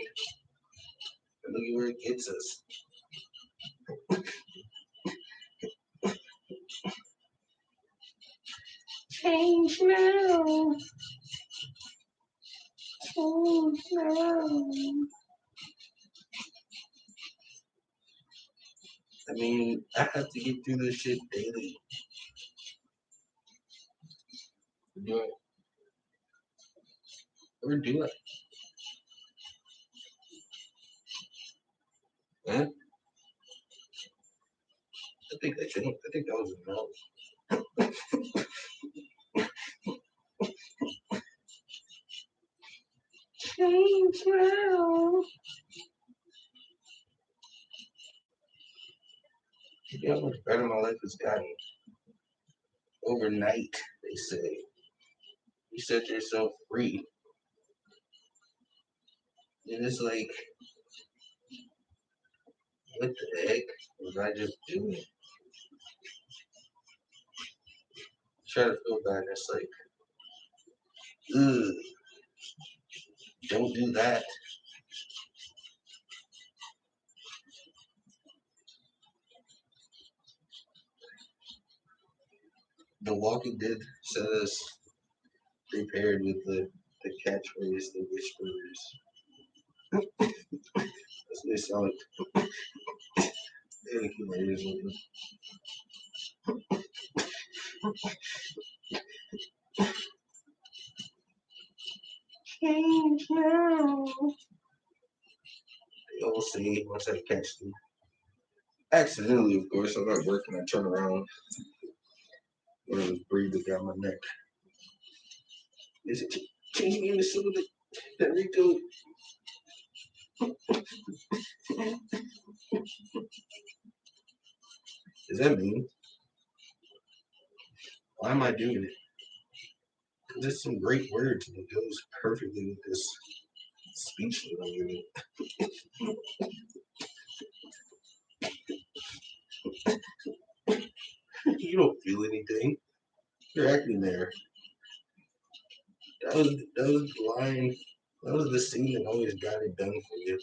And look at where it gets us. Change now. Change now. I mean, I have to get through this shit daily. Do it. Or do it. Huh? I think that was a no. Change now. You know how much better my life has gotten overnight, they say. You set yourself free. And it's like, what the heck was I just doing? Try to feel bad. It's like, ugh, don't do that. The Walking Dead said us prepared with the catchphrase, the whisperers. That's what they sound like. They keep my ears open. Change now. They all say once I catch them. Accidentally, of course. I'm not working. I turn around. One of those breathers down my neck. Is it change me into something that Rico? Does that mean? Why am I doing it? Because there's some great words and it goes perfectly with this speech that I'm giving. You don't feel anything. You're acting there. That was the line. That was the scene that always got it done for you.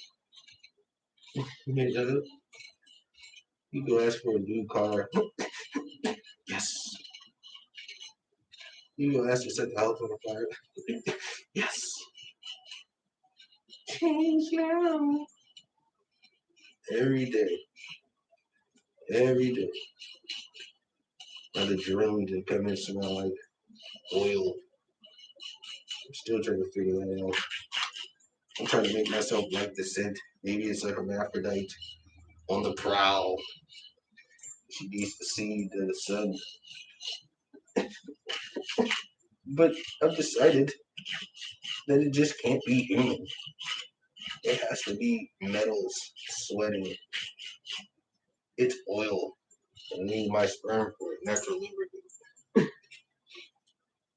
You go ask for a new car. Yes. You go ask to set the house on fire. Yes. Change now. Every day. Every day. Now the drones that come in smell like oil. I'm still trying to figure that out. I'm trying to make myself like the scent. Maybe it's like a hermaphrodite on the prowl. She needs to see the sun. But I've decided that it just can't be human. It has to be metals sweating. It's oil. I need my sperm for it, natural lubricant.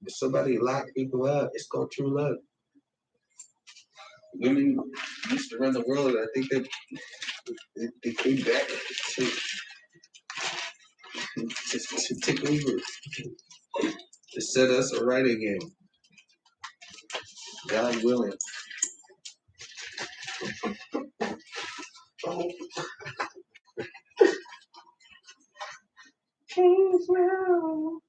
If somebody lock people out, it's called true love. Women used to run the world, and I think they came back to take over, to set us right again. God willing. Oh. Change now.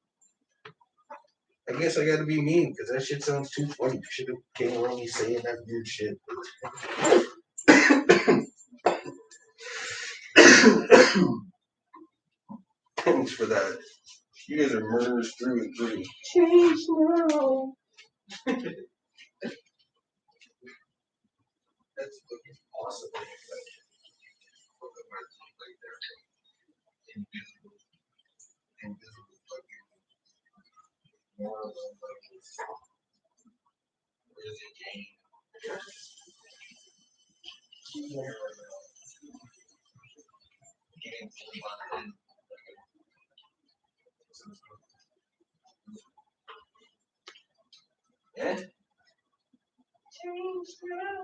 I guess I gotta be mean because that shit sounds too funny. You should have came around me saying that weird shit. Thanks for that. You guys are murderers through and through. Change now. That's fucking awesome. Invisible, invisible fucking moral fucking. Where's it game? Yeah. Change now.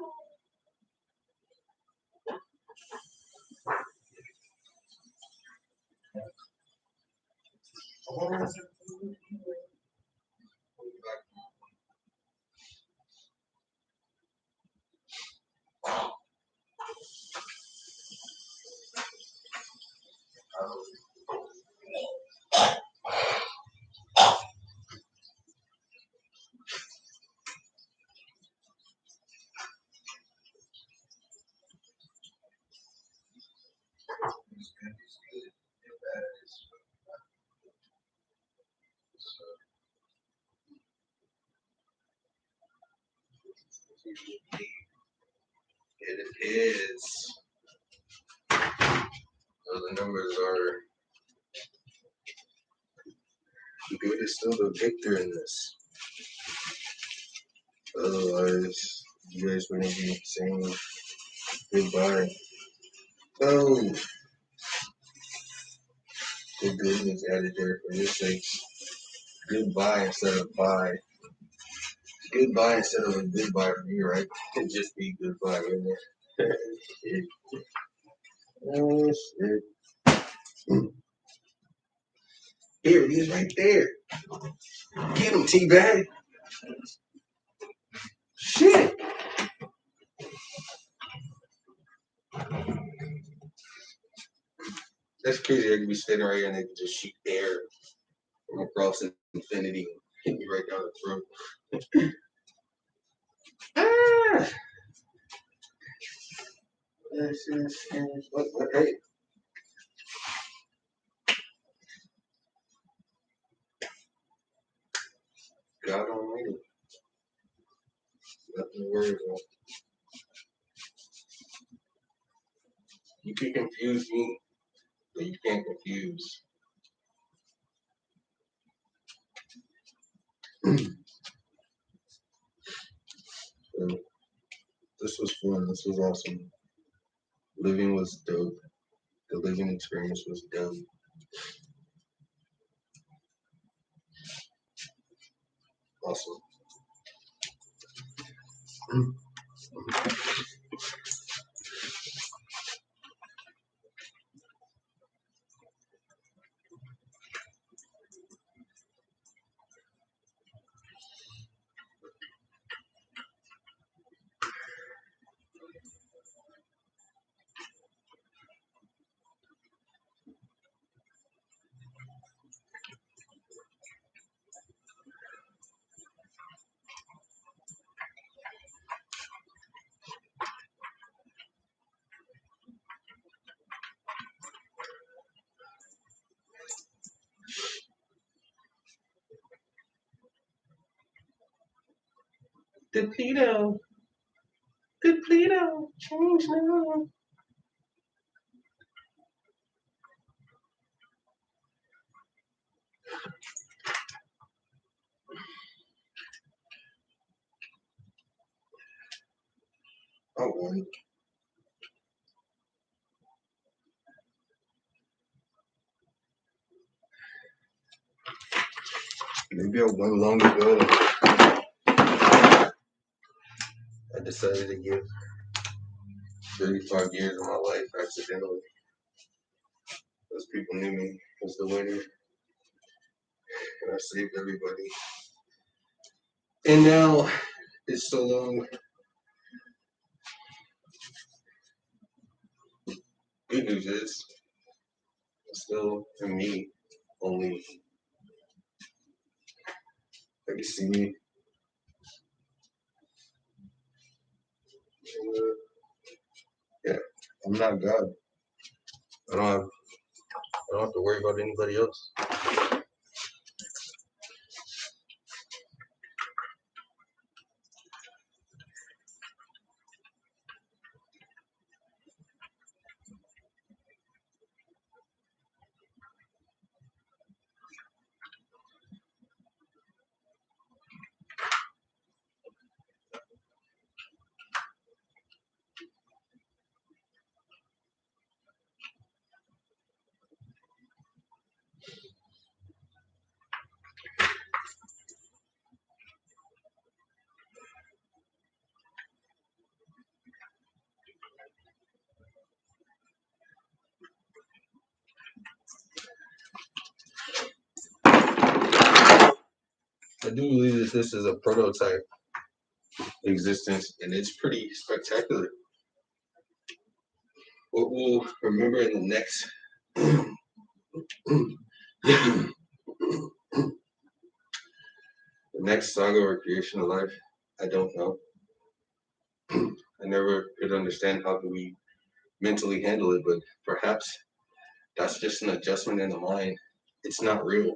It is. So the numbers are. Good is still the victor in this. Otherwise, you guys wouldn't be saying goodbye. Oh, the good was added there for your sakes. Goodbye instead of bye. Goodbye instead of a goodbye for me, right? It'd just be goodbye, wouldn't it? Shit. Oh, shit. Here it is right there. Get him, T-Bag. Shit. That's crazy. I could be standing right here and they could just shoot air from across infinity and hit me right down the throat. Ah! Hey. God almighty. Nothing to worry about. You can confuse me, but you can't confuse. So, this was fun. This was awesome. Living was dope. The living experience was dope. Awesome. Depleto. Depleto. Change now. I won. Maybe I won long ago. I decided to give 35 years of my life accidentally. Those people knew me as the winner, and I saved everybody. And now it's so long. Good news is, it's still in me. Only I can see me. Yeah, I'm not God. I don't have to worry about anybody else. do believe that this is a prototype existence, and it's pretty spectacular. What we'll remember in the next the next saga or creation of life, I don't know. I never could understand how do we mentally handle it, but perhaps that's just an adjustment in the mind. It's not real.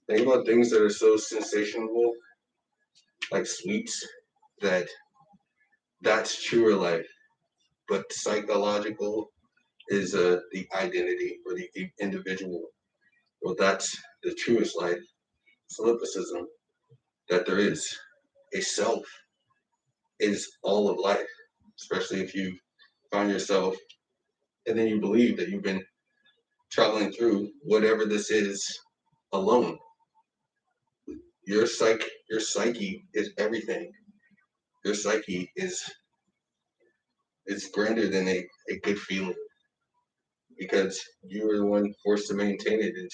Think about things that are so sensational, like sweets, that's truer life. But psychological is the identity or the individual. Well, that's the truest life. Solipsism, that there is. A self is all of life, especially if you find yourself and then you believe that you've been traveling through whatever this is alone. Your psyche is everything. Your psyche is grander than a good feeling because you were the one forced to maintain it and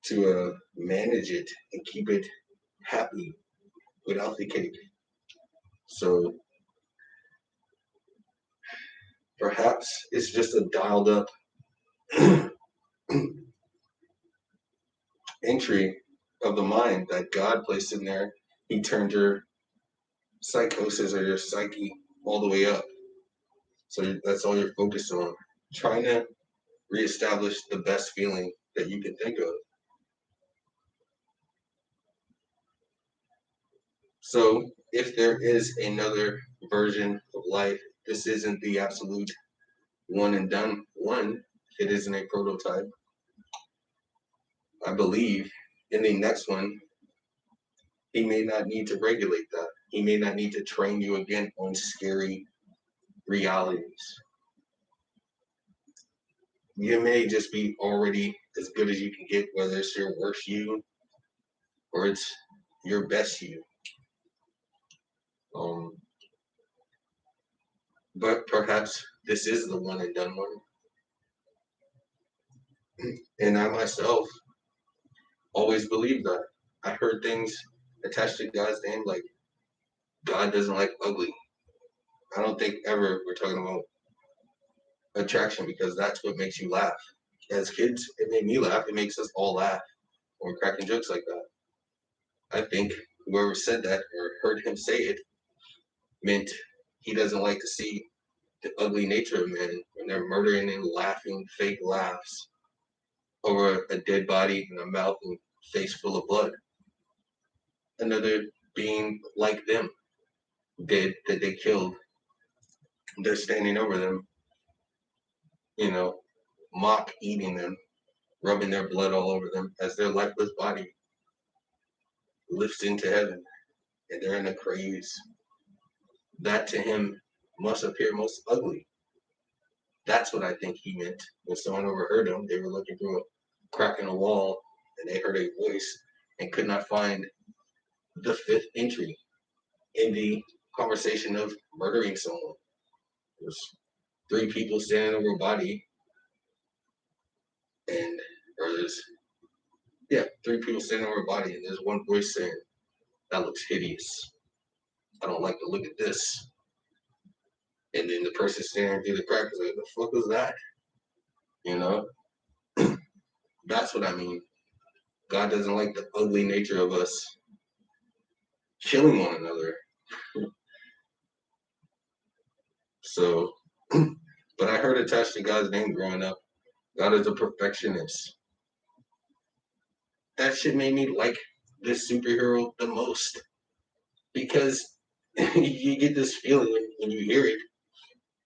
to manage it and keep it happy without the cake. So perhaps it's just a dialed up entry of the mind that God placed in there. He turned your psychosis or your psyche all the way up. So that's all you're focused on. Trying to reestablish the best feeling that you can think of. So if there is another version of life, this isn't the absolute one and done one. It isn't a prototype. I believe in the next one, he may not need to regulate that. He may not need to train you again on scary realities. You may just be already as good as you can get, whether it's your worst you or it's your best you. But perhaps this is the one and done one. And I myself always believed that. I heard things attached to God's name like God doesn't like ugly. I don't think ever we're talking about attraction because that's what makes you laugh. As kids, it made me laugh. It makes us all laugh when we're cracking jokes like that. I think whoever said that or heard him say it meant he doesn't like to see the ugly nature of men when they're murdering and laughing fake laughs over a dead body and a mouth and face full of blood. Another being like them, dead, that they killed. They're standing over them, mock eating them, rubbing their blood all over them as their lifeless body lifts into heaven and they're in a craze. That to him must appear most ugly. That's what I think he meant when someone overheard him. They were looking through a crack in a wall and they heard a voice and could not find the fifth entry in the conversation of murdering someone. There's three people standing over a body, and three people standing over a body, and there's one voice saying, "That looks hideous. I don't like to look at this." And then the person standing through the crack is like, "The fuck was that?" That's what I mean. God doesn't like the ugly nature of us killing one another. So, but I heard attached to God's name growing up, God is a perfectionist. That shit made me like this superhero the most because you get this feeling when you hear it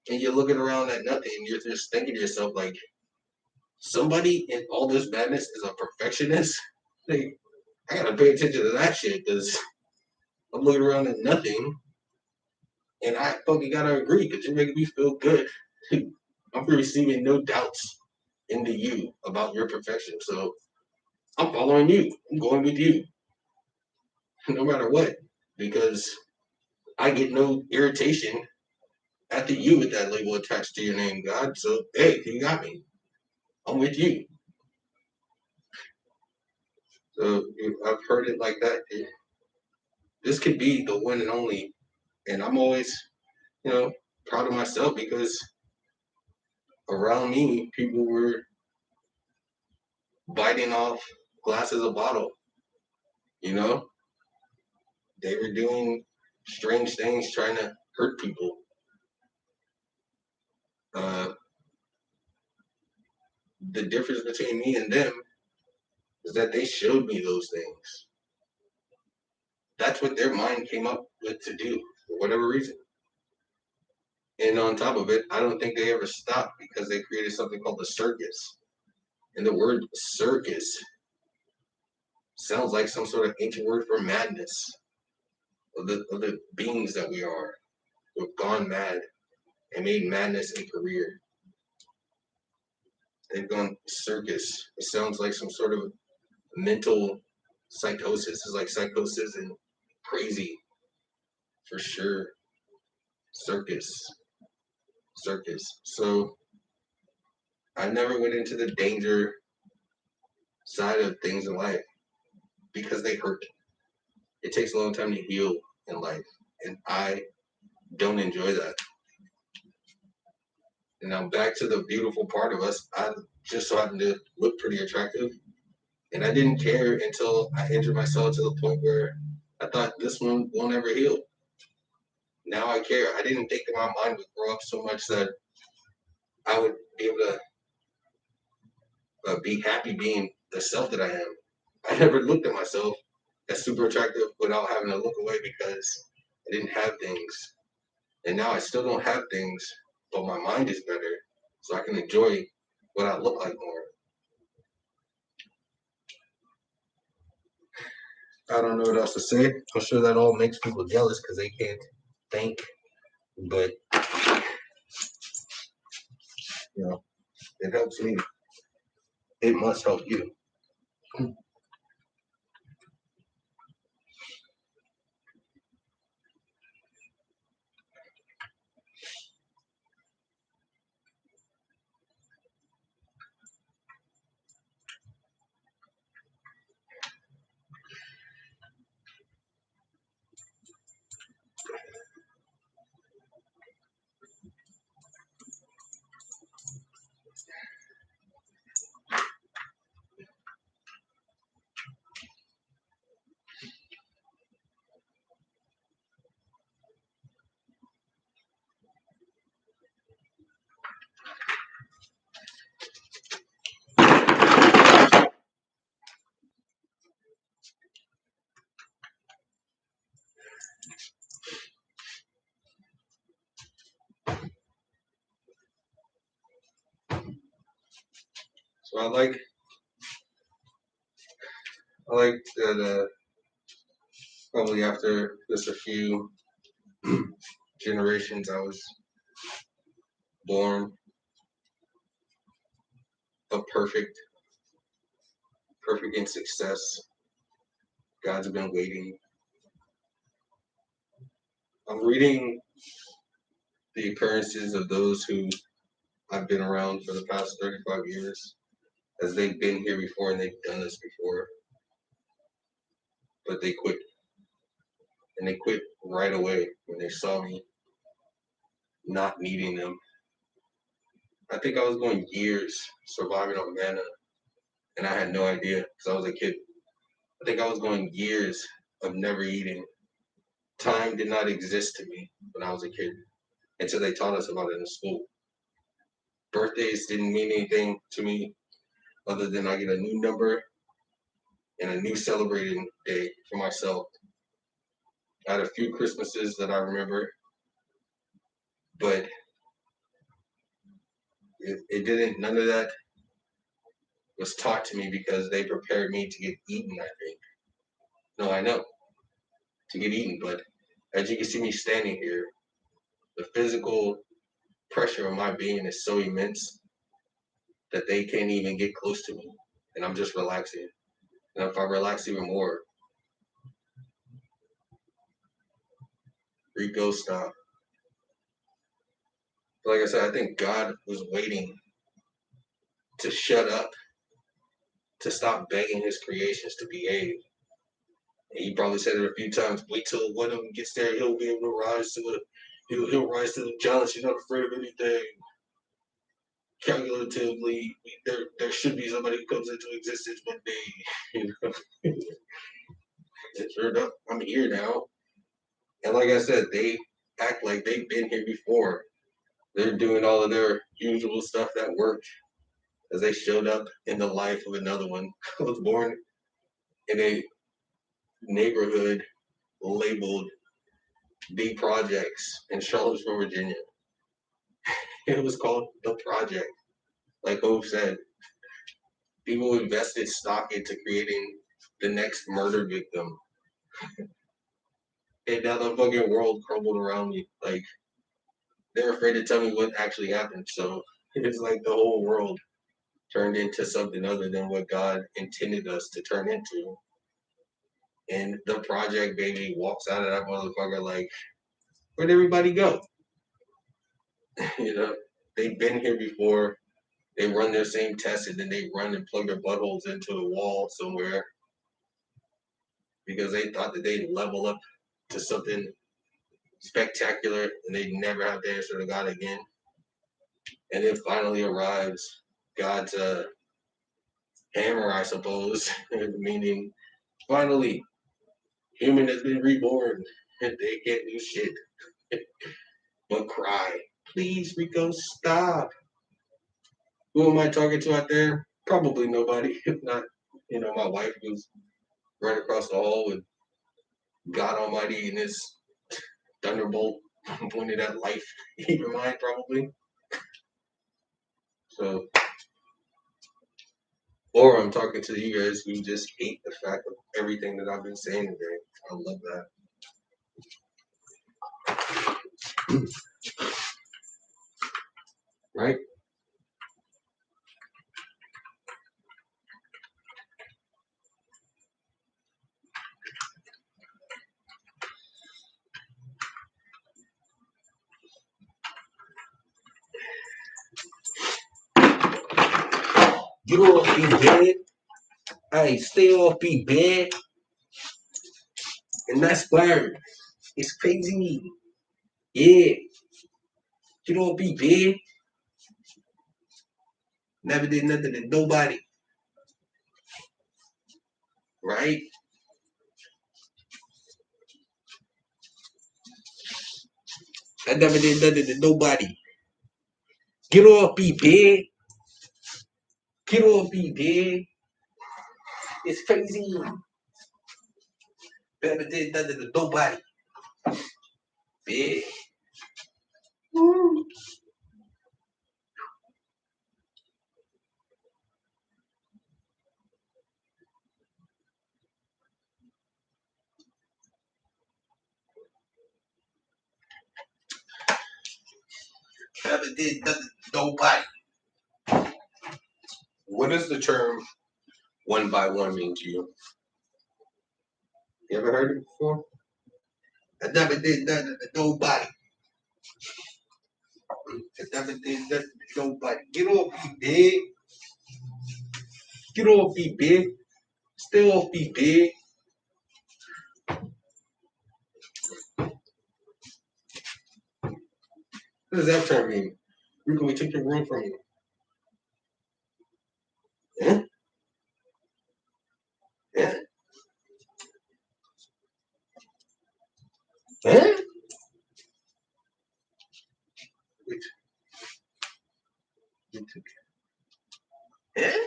and you're looking around at nothing and you're just thinking to yourself like, somebody in all this madness is a perfectionist. Like, I gotta pay attention to that shit because I'm looking around at nothing and I fucking gotta agree because you're making me feel good. I'm receiving no doubts into you about your perfection. So I'm following you. I'm going with you. No matter what. Because I get no irritation after you with that label attached to your name, God. So hey, you got me. I'm with you. So I've heard it like that. This could be the one and only, and I'm always, proud of myself because around me, people were biting off glasses of bottle. You know, they were doing strange things, trying to hurt people. Uh, the difference between me and them is that they showed me those things. That's what their mind came up with to do for whatever reason. And on top of it, I don't think they ever stopped because they created something called the circus. And the word circus sounds like some sort of ancient word for madness of the beings that we are who have gone mad and made madness a career. They've gone circus. It sounds like some sort of mental psychosis. It's like psychosis and crazy for sure. Circus. Circus. So I never went into the danger side of things in life because they hurt. It takes a long time to heal in life. And I don't enjoy that. And now back to the beautiful part of us. I just so happened to look pretty attractive. And I didn't care until I injured myself to the point where I thought this one won't ever heal. Now I care. I didn't think that my mind would grow up so much that I would be able to be happy being the self that I am. I never looked at myself as super attractive without having to look away because I didn't have things. And now I still don't have things, but my mind is better, so I can enjoy what I look like more. I don't know what else to say. I'm sure that all makes people jealous because they can't think, but it helps me. It must help you. So I like that probably after just a few generations I was born a perfect in success. God's been waiting. I'm reading the occurrences of those who I've been around for the past 35 years, as they've been here before and they've done this before, but they quit. And they quit right away when they saw me not needing them. I think I was going years surviving on manna, and I had no idea because I was a kid. I think I was going years of never eating. Time did not exist to me when I was a kid until they taught us about it in school. Birthdays didn't mean anything to me other than I get a new number and a new celebrating day for myself. I had a few Christmases that I remember, but it didn't, none of that was taught to me because they prepared me to get eaten, I think. No, I know, to get eaten, but as you can see me standing here, the physical pressure of my being is so immense that they can't even get close to me. And I'm just relaxing. And if I relax even more, Rico stop. Like I said, I think God was waiting to shut up to stop begging his creations to behave. And he probably said it a few times. Wait till one of them gets there, he'll be able to rise to he'll rise to the challenge. He's not afraid of anything. Calculatively, there should be somebody who comes into existence one day. You know? And sure enough, I'm here now. And like I said, they act like they've been here before. They're doing all of their usual stuff that worked as they showed up in the life of another one. I was born in a neighborhood labeled The Projects in Charlottesville, Virginia. It was called The Project. Like Hope said, people invested stock into creating the next murder victim. And now the fucking world crumbled around me. Like, they're afraid to tell me what actually happened. So it's like the whole world turned into something other than what God intended us to turn into. And the project baby walks out of that motherfucker like, where'd everybody go? You know, they've been here before. They run their same tests and then they run and plug their buttholes into the wall somewhere because they thought that they'd level up to something spectacular and they'd never have to answer to God again. And then finally arrives God's hammer, I suppose, meaning finally human has been reborn and they can't do shit but cry. Please, Rico, stop. Who am I talking to out there? Probably nobody, if not, my wife who's right across the hall with God Almighty and his thunderbolt pointed at life, even mine probably. So, or I'm talking to you guys who just hate the fact of everything that I've been saying today. I love that. Right? Get off me, bed. Hey, stay off me, bed. And that's word. It's crazy. Yeah. Get off me, bed. Never did nothing to nobody. Right? I never did nothing to nobody. Get off me, bed. Get off me, bed. It's crazy. Never did nothing to nobody. Bed. Never did nothing to nobody. What does the term one by one mean to you? You ever heard it before? I never did nothing to nobody. I never did nothing to nobody. Get off me, big. Get off me, big. Stay off me, big. What does that term mean? Rico, we took your room from you. Yeah? Yeah? Huh? We took it. Yeah?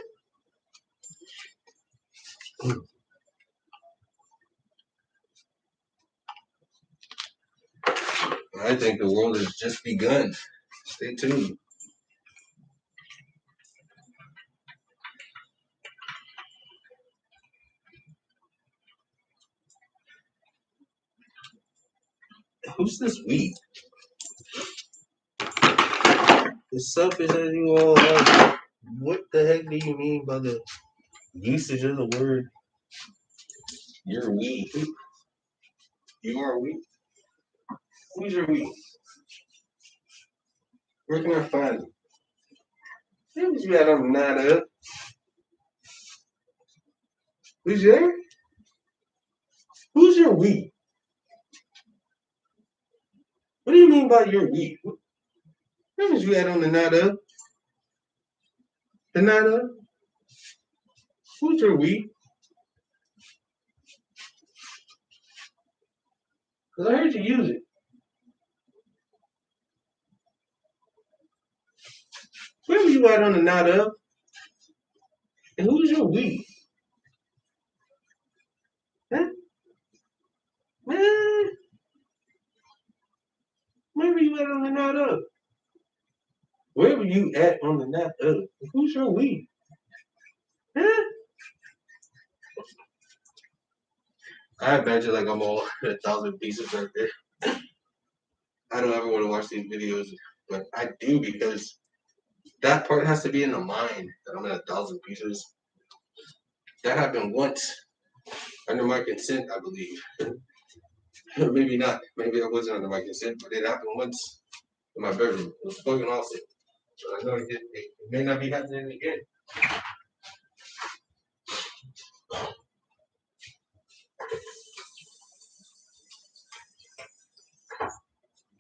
I think the world has just begun. Stay tuned. Who's this we? As selfish as you all are, what the heck do you mean by the usage of the word you're we? You are we? Who's your we? Where can I find you? Who's you at on that up? Who's there? Who's your we? What do you mean by your we? Where was you at on the night of? The night of? Who's your we? Because I heard you use it. Where were you at on the night of? And who's your we? Huh? Man, where were you at on the night of? Where were you at on the night of? And who's your we? Huh? I imagine like I'm all 1,000 pieces right there. I don't ever want to watch these videos, but I do because that part has to be in the mind that I'm in 1,000 pieces. That happened once under my consent, I believe. Maybe not. Maybe I wasn't under my consent, but it happened once in my bedroom. It was fucking awesome. So I know it may not be happening again.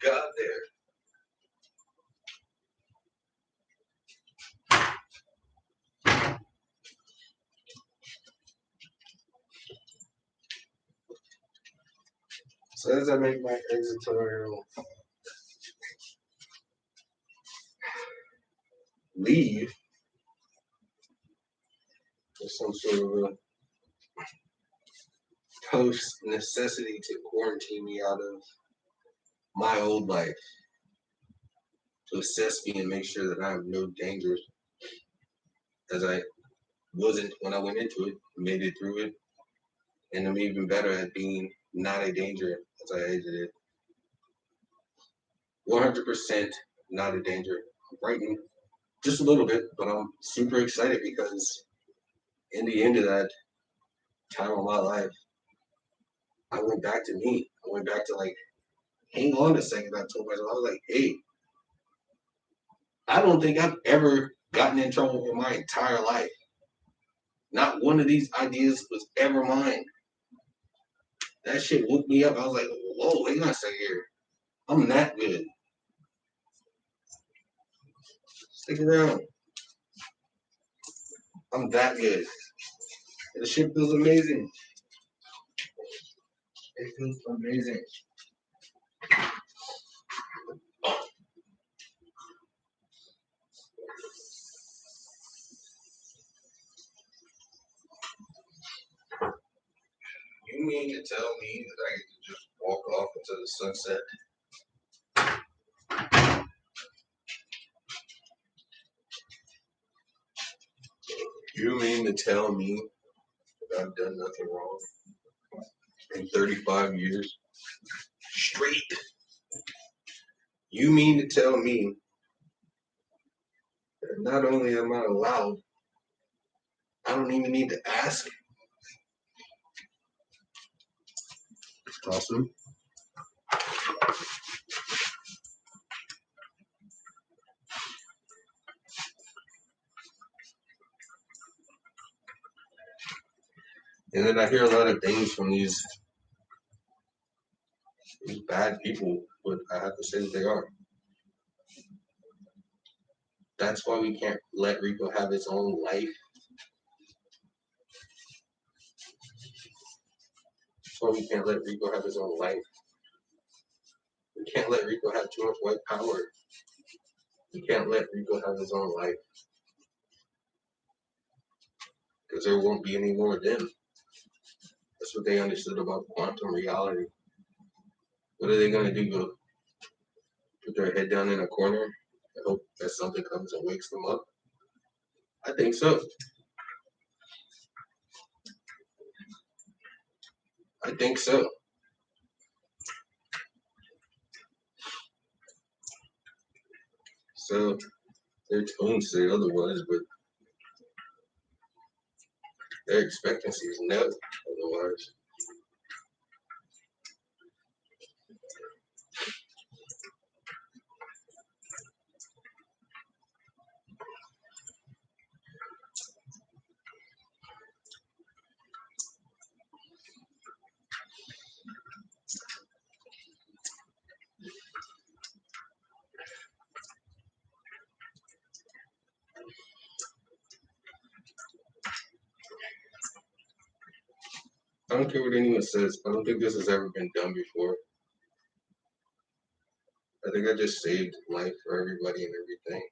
Got there. So as I make my exetorial leave, there's some sort of a post necessity to quarantine me out of my old life, to assess me and make sure that I have no dangers, as I wasn't when I went into it, made it through it, and I'm even better at being not a danger as I exited. 100% not a danger. I'm frightened just a little bit, but I'm super excited because in the end of that time of my life, I went back to me. I went back to like, hang on a second. I told myself, I was like, hey, I don't think I've ever gotten in trouble in my entire life. Not one of these ideas was ever mine. That shit woke me up. I was like, whoa, hang on a second here. I'm that good. Stick around. I'm that good. And the shit feels amazing. It feels amazing. You mean to tell me that I get to just walk off into the sunset? You mean to tell me that I've done nothing wrong in 35 years straight? You mean to tell me that not only am I allowed, I don't even need to ask? Awesome. And then I hear a lot of things from these bad people, but I have to say that they are. That's why we can't let Rico have his own life. That's why we can't let Rico have his own life. We can't let Rico have too much white power. We can't let Rico have his own life. Because there won't be any more of them. That's what they understood about quantum reality. What are they going to do? Go put their head down in a corner and hope that something comes and wakes them up? I think so. I think so. So their tones say otherwise, but their expectancy is no otherwise. don't care what anyone says. I don't think this has ever been done before. I think I just saved life for everybody and everything.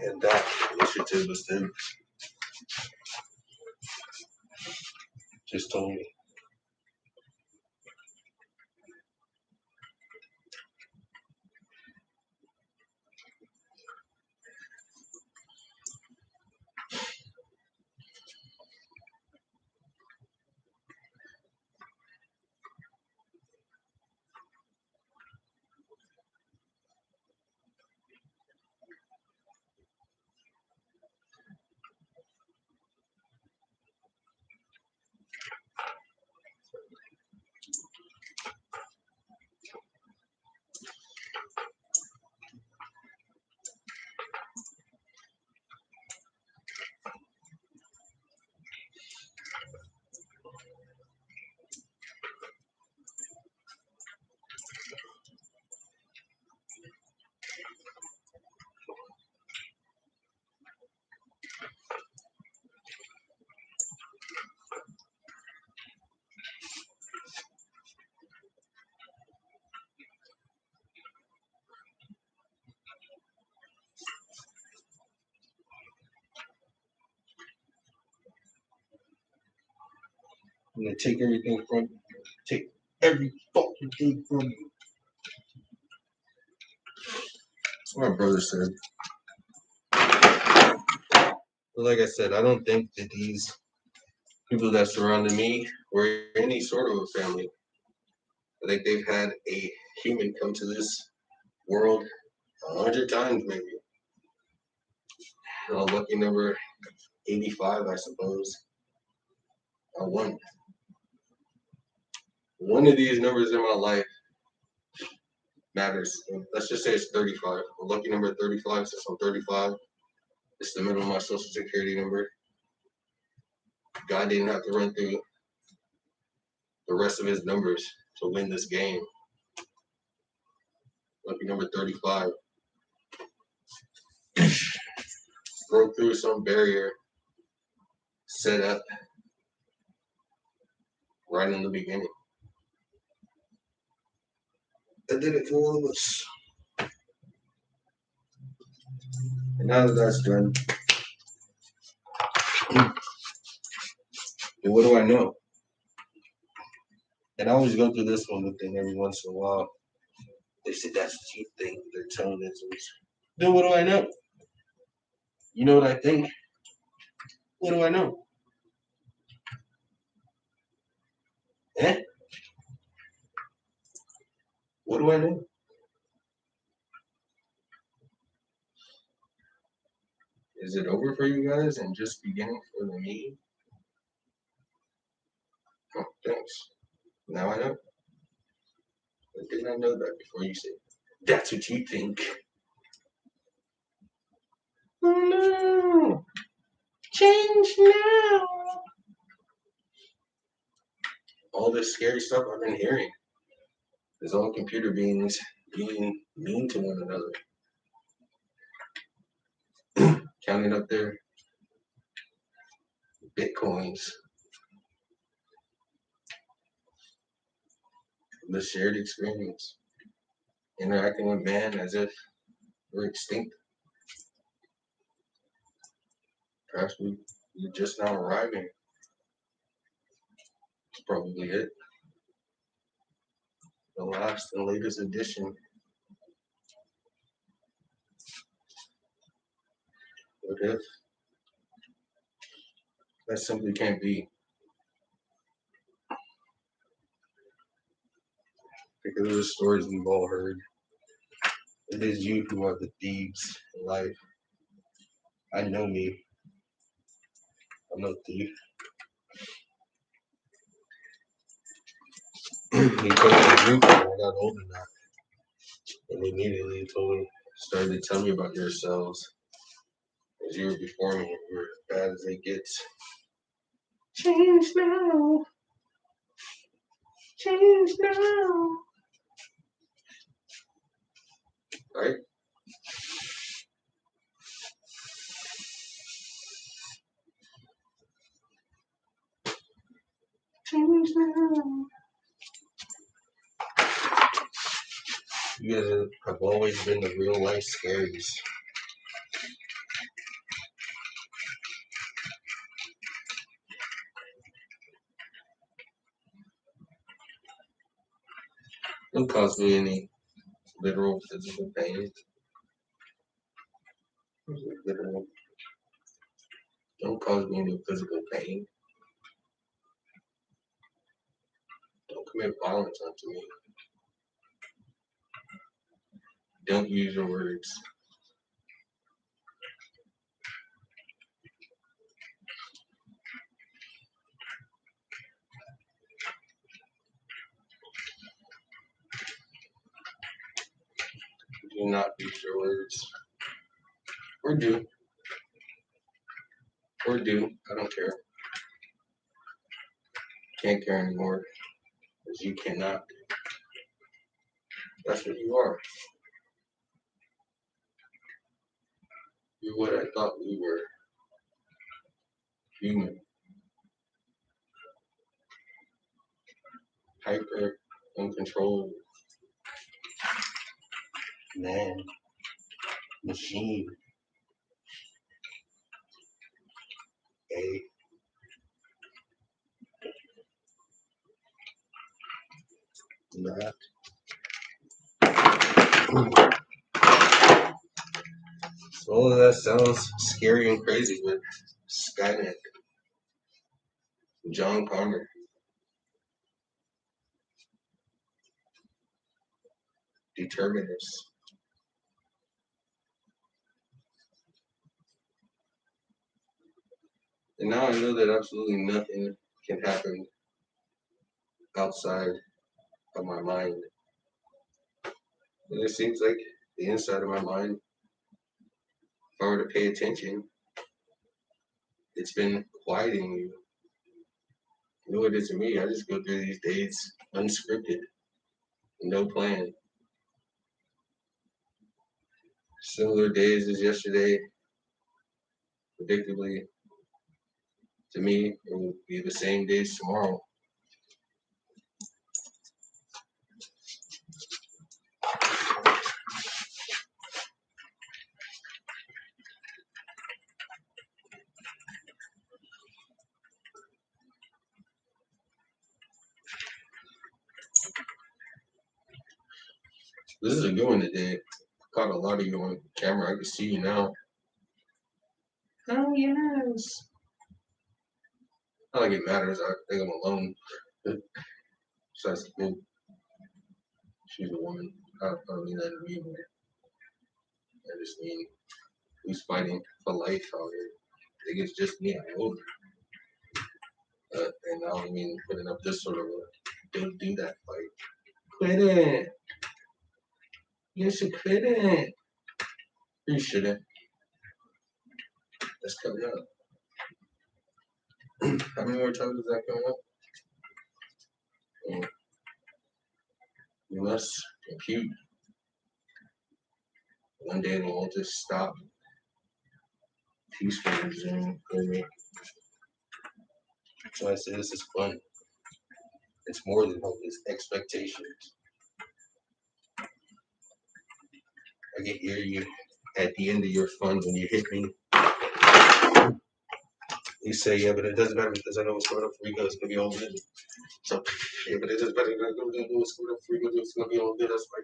And that initiative was them. Just told me. I'm gonna take everything from you. Take every fucking thing from you. That's what my brother said. But like I said, I don't think that these people that surrounded me were any sort of a family. I think they've had a human come to this world 100 times, maybe. Lucky number 85, I suppose. One of these numbers in my life matters. Let's just say it's 35. Lucky number 35, since I'm 35. It's the middle of my social security number. God didn't have to run through the rest of his numbers to win this game. Lucky number 35. Broke through some barrier set up right in the beginning. I did it for all of us. And now that that's done, then what do I know? And I always go through this one with them every once in a while. They said that's what you think, they're telling us. Then what do I know? You know what I think? What do I know? Eh? What do I know? Is it over for you guys and just beginning for me? Oh, thanks. Now I know. I did not know that before you said that's what you think. Oh no! Change now! All this scary stuff I've been hearing is all computer beings being mean to one another. Counting up their bitcoins. The shared experience. Interacting with man as if we're extinct. Perhaps we're just now arriving. That's probably it. The last and latest edition. What if? That simply can't be. Because of the stories we've all heard. It is you who are the thieves in life. I know me. I'm no thief. He told me the group when I got old enough, and immediately started to tell me about yourselves. As you were before me, you were as bad as they get. Change now. Change now. Right? Change now. You guys have always been the real life scaries. Don't cause me any literal physical pain. Literal. Don't cause me any physical pain. Don't commit violence onto me. Don't use your words. Do not use your words. Or do. Or do. I don't care. Can't care anymore. Because you cannot. That's what you are. You're what I thought we were. Human. Hyper. Uncontrolled. Man. Machine. A. Not. So all of that sounds scary and crazy, but Skynet. John Connor. Determinist. And now I know that absolutely nothing can happen outside of my mind. And it seems like the inside of my mind, if I were to pay attention, it's been quieting you. You know what it is to me? I just go through these days unscripted, no plan. Similar days as yesterday, predictably, to me, it will be the same days tomorrow. This is a good one today. I caught a lot of you on camera. I can see you now. Oh, yes. Not like it matters. I think I'm alone. Besides the book. She's a woman. I don't mean that to be weird. I just mean who's fighting for life out here. I think it's just me. I'm older. And I don't mean putting up this sort of a don't do that fight. Quit it. You should quit it. You shouldn't. That's coming up. How many more times is that coming up? You must compute. One day it'll all just stop. Peaceful resume. That's why I say this is fun. It's more than hope, it's expectations. I can hear you at the end of your fun when you hit me. You say, yeah, but it doesn't matter because I know what's going up for Rico, it's going to be all good. So, yeah, but it doesn't matter because I know what's going up for Rico, it's going to be all good. That's why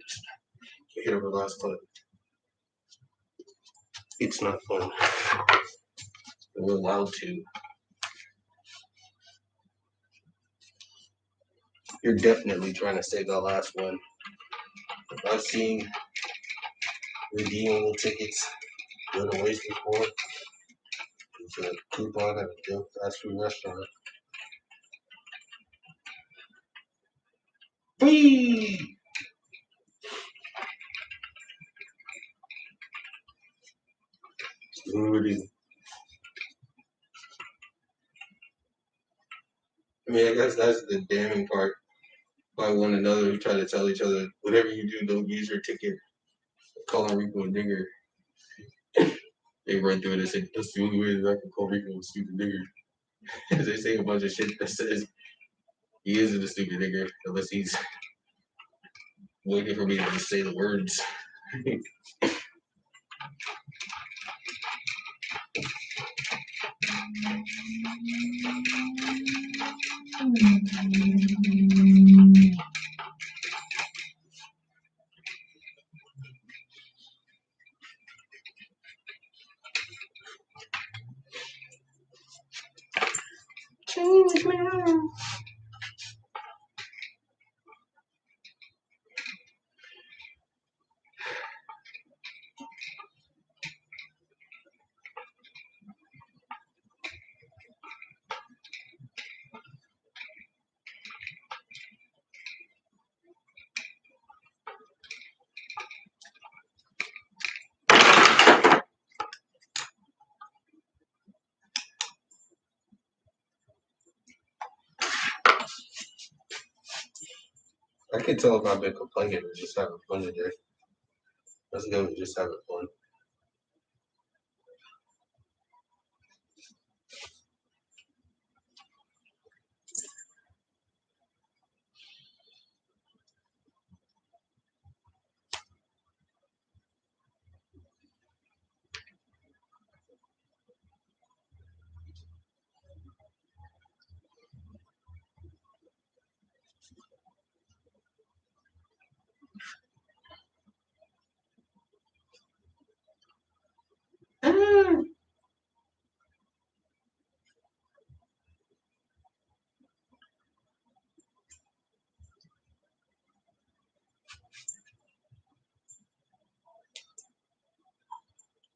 you hit over the last fun. It's not fun. We're allowed to. You're definitely trying to save that last one. I've seen redeemable tickets go to waste before. It's a coupon at a dope fast food restaurant. Whee! Smoothie. I mean, I guess that's the damning part. By one another, we try to tell each other, whatever you do, don't use your ticket. Calling Rico a nigger. They run through it and say, that's the only way that I can call Rico a stupid nigger. They say a bunch of shit that says he isn't a stupid nigger unless he's waiting for me to just say the words. Change me. I can tell if I've been complaining or just having fun today. Let's go with just having fun.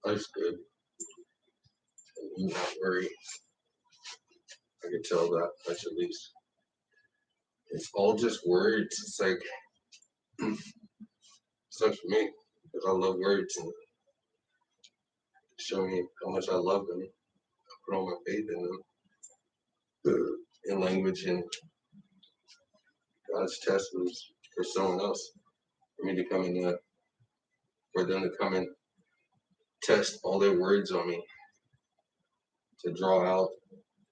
Life's good. I'm not worried. I can tell that much at least. It's all just words. It's like, sucks for me because I love words and show me how much I love them. I put all my faith in them. In language and God's test was for someone else. For me to come in, for them to come and test all their words on me, to draw out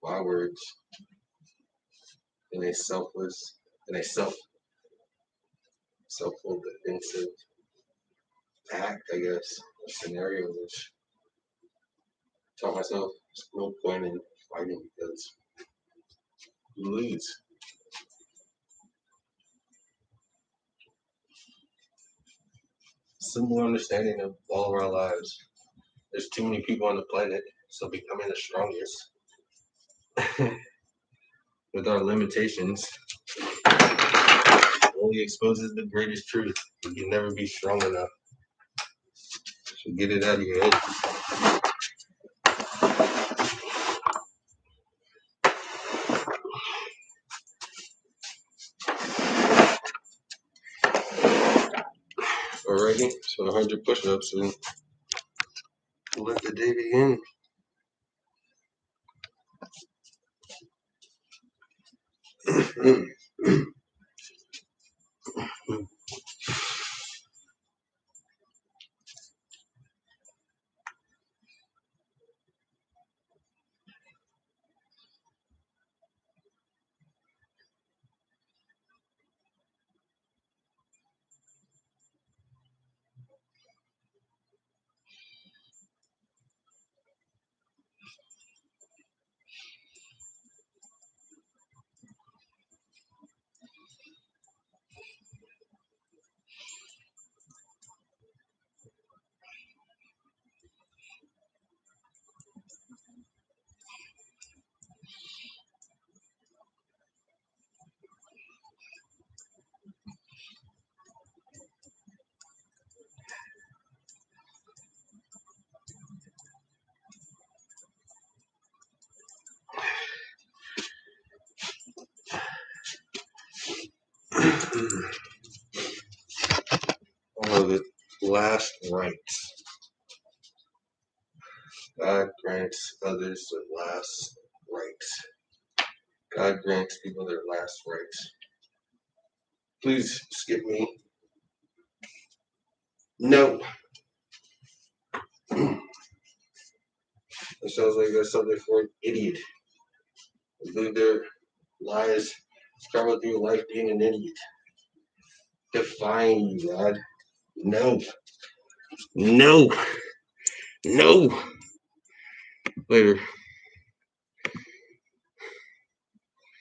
my words in a selfless, in a self-full defensive act, I guess, a scenario which I tell myself there's no point in fighting because you lose. Simple understanding of all of our lives. There's too many people on the planet, so becoming the strongest with our limitations only exposes the greatest truth. You can never be strong enough. So get it out of your head. Alrighty, so 100 push-ups and let the day begin. One of the last rites. God grants others their last rites. God grants people their last rites. Please skip me. No. That sounds like that's something for an idiot. I believe their lies travel through life being an idiot. Define you, Rod. No. No. No. Later.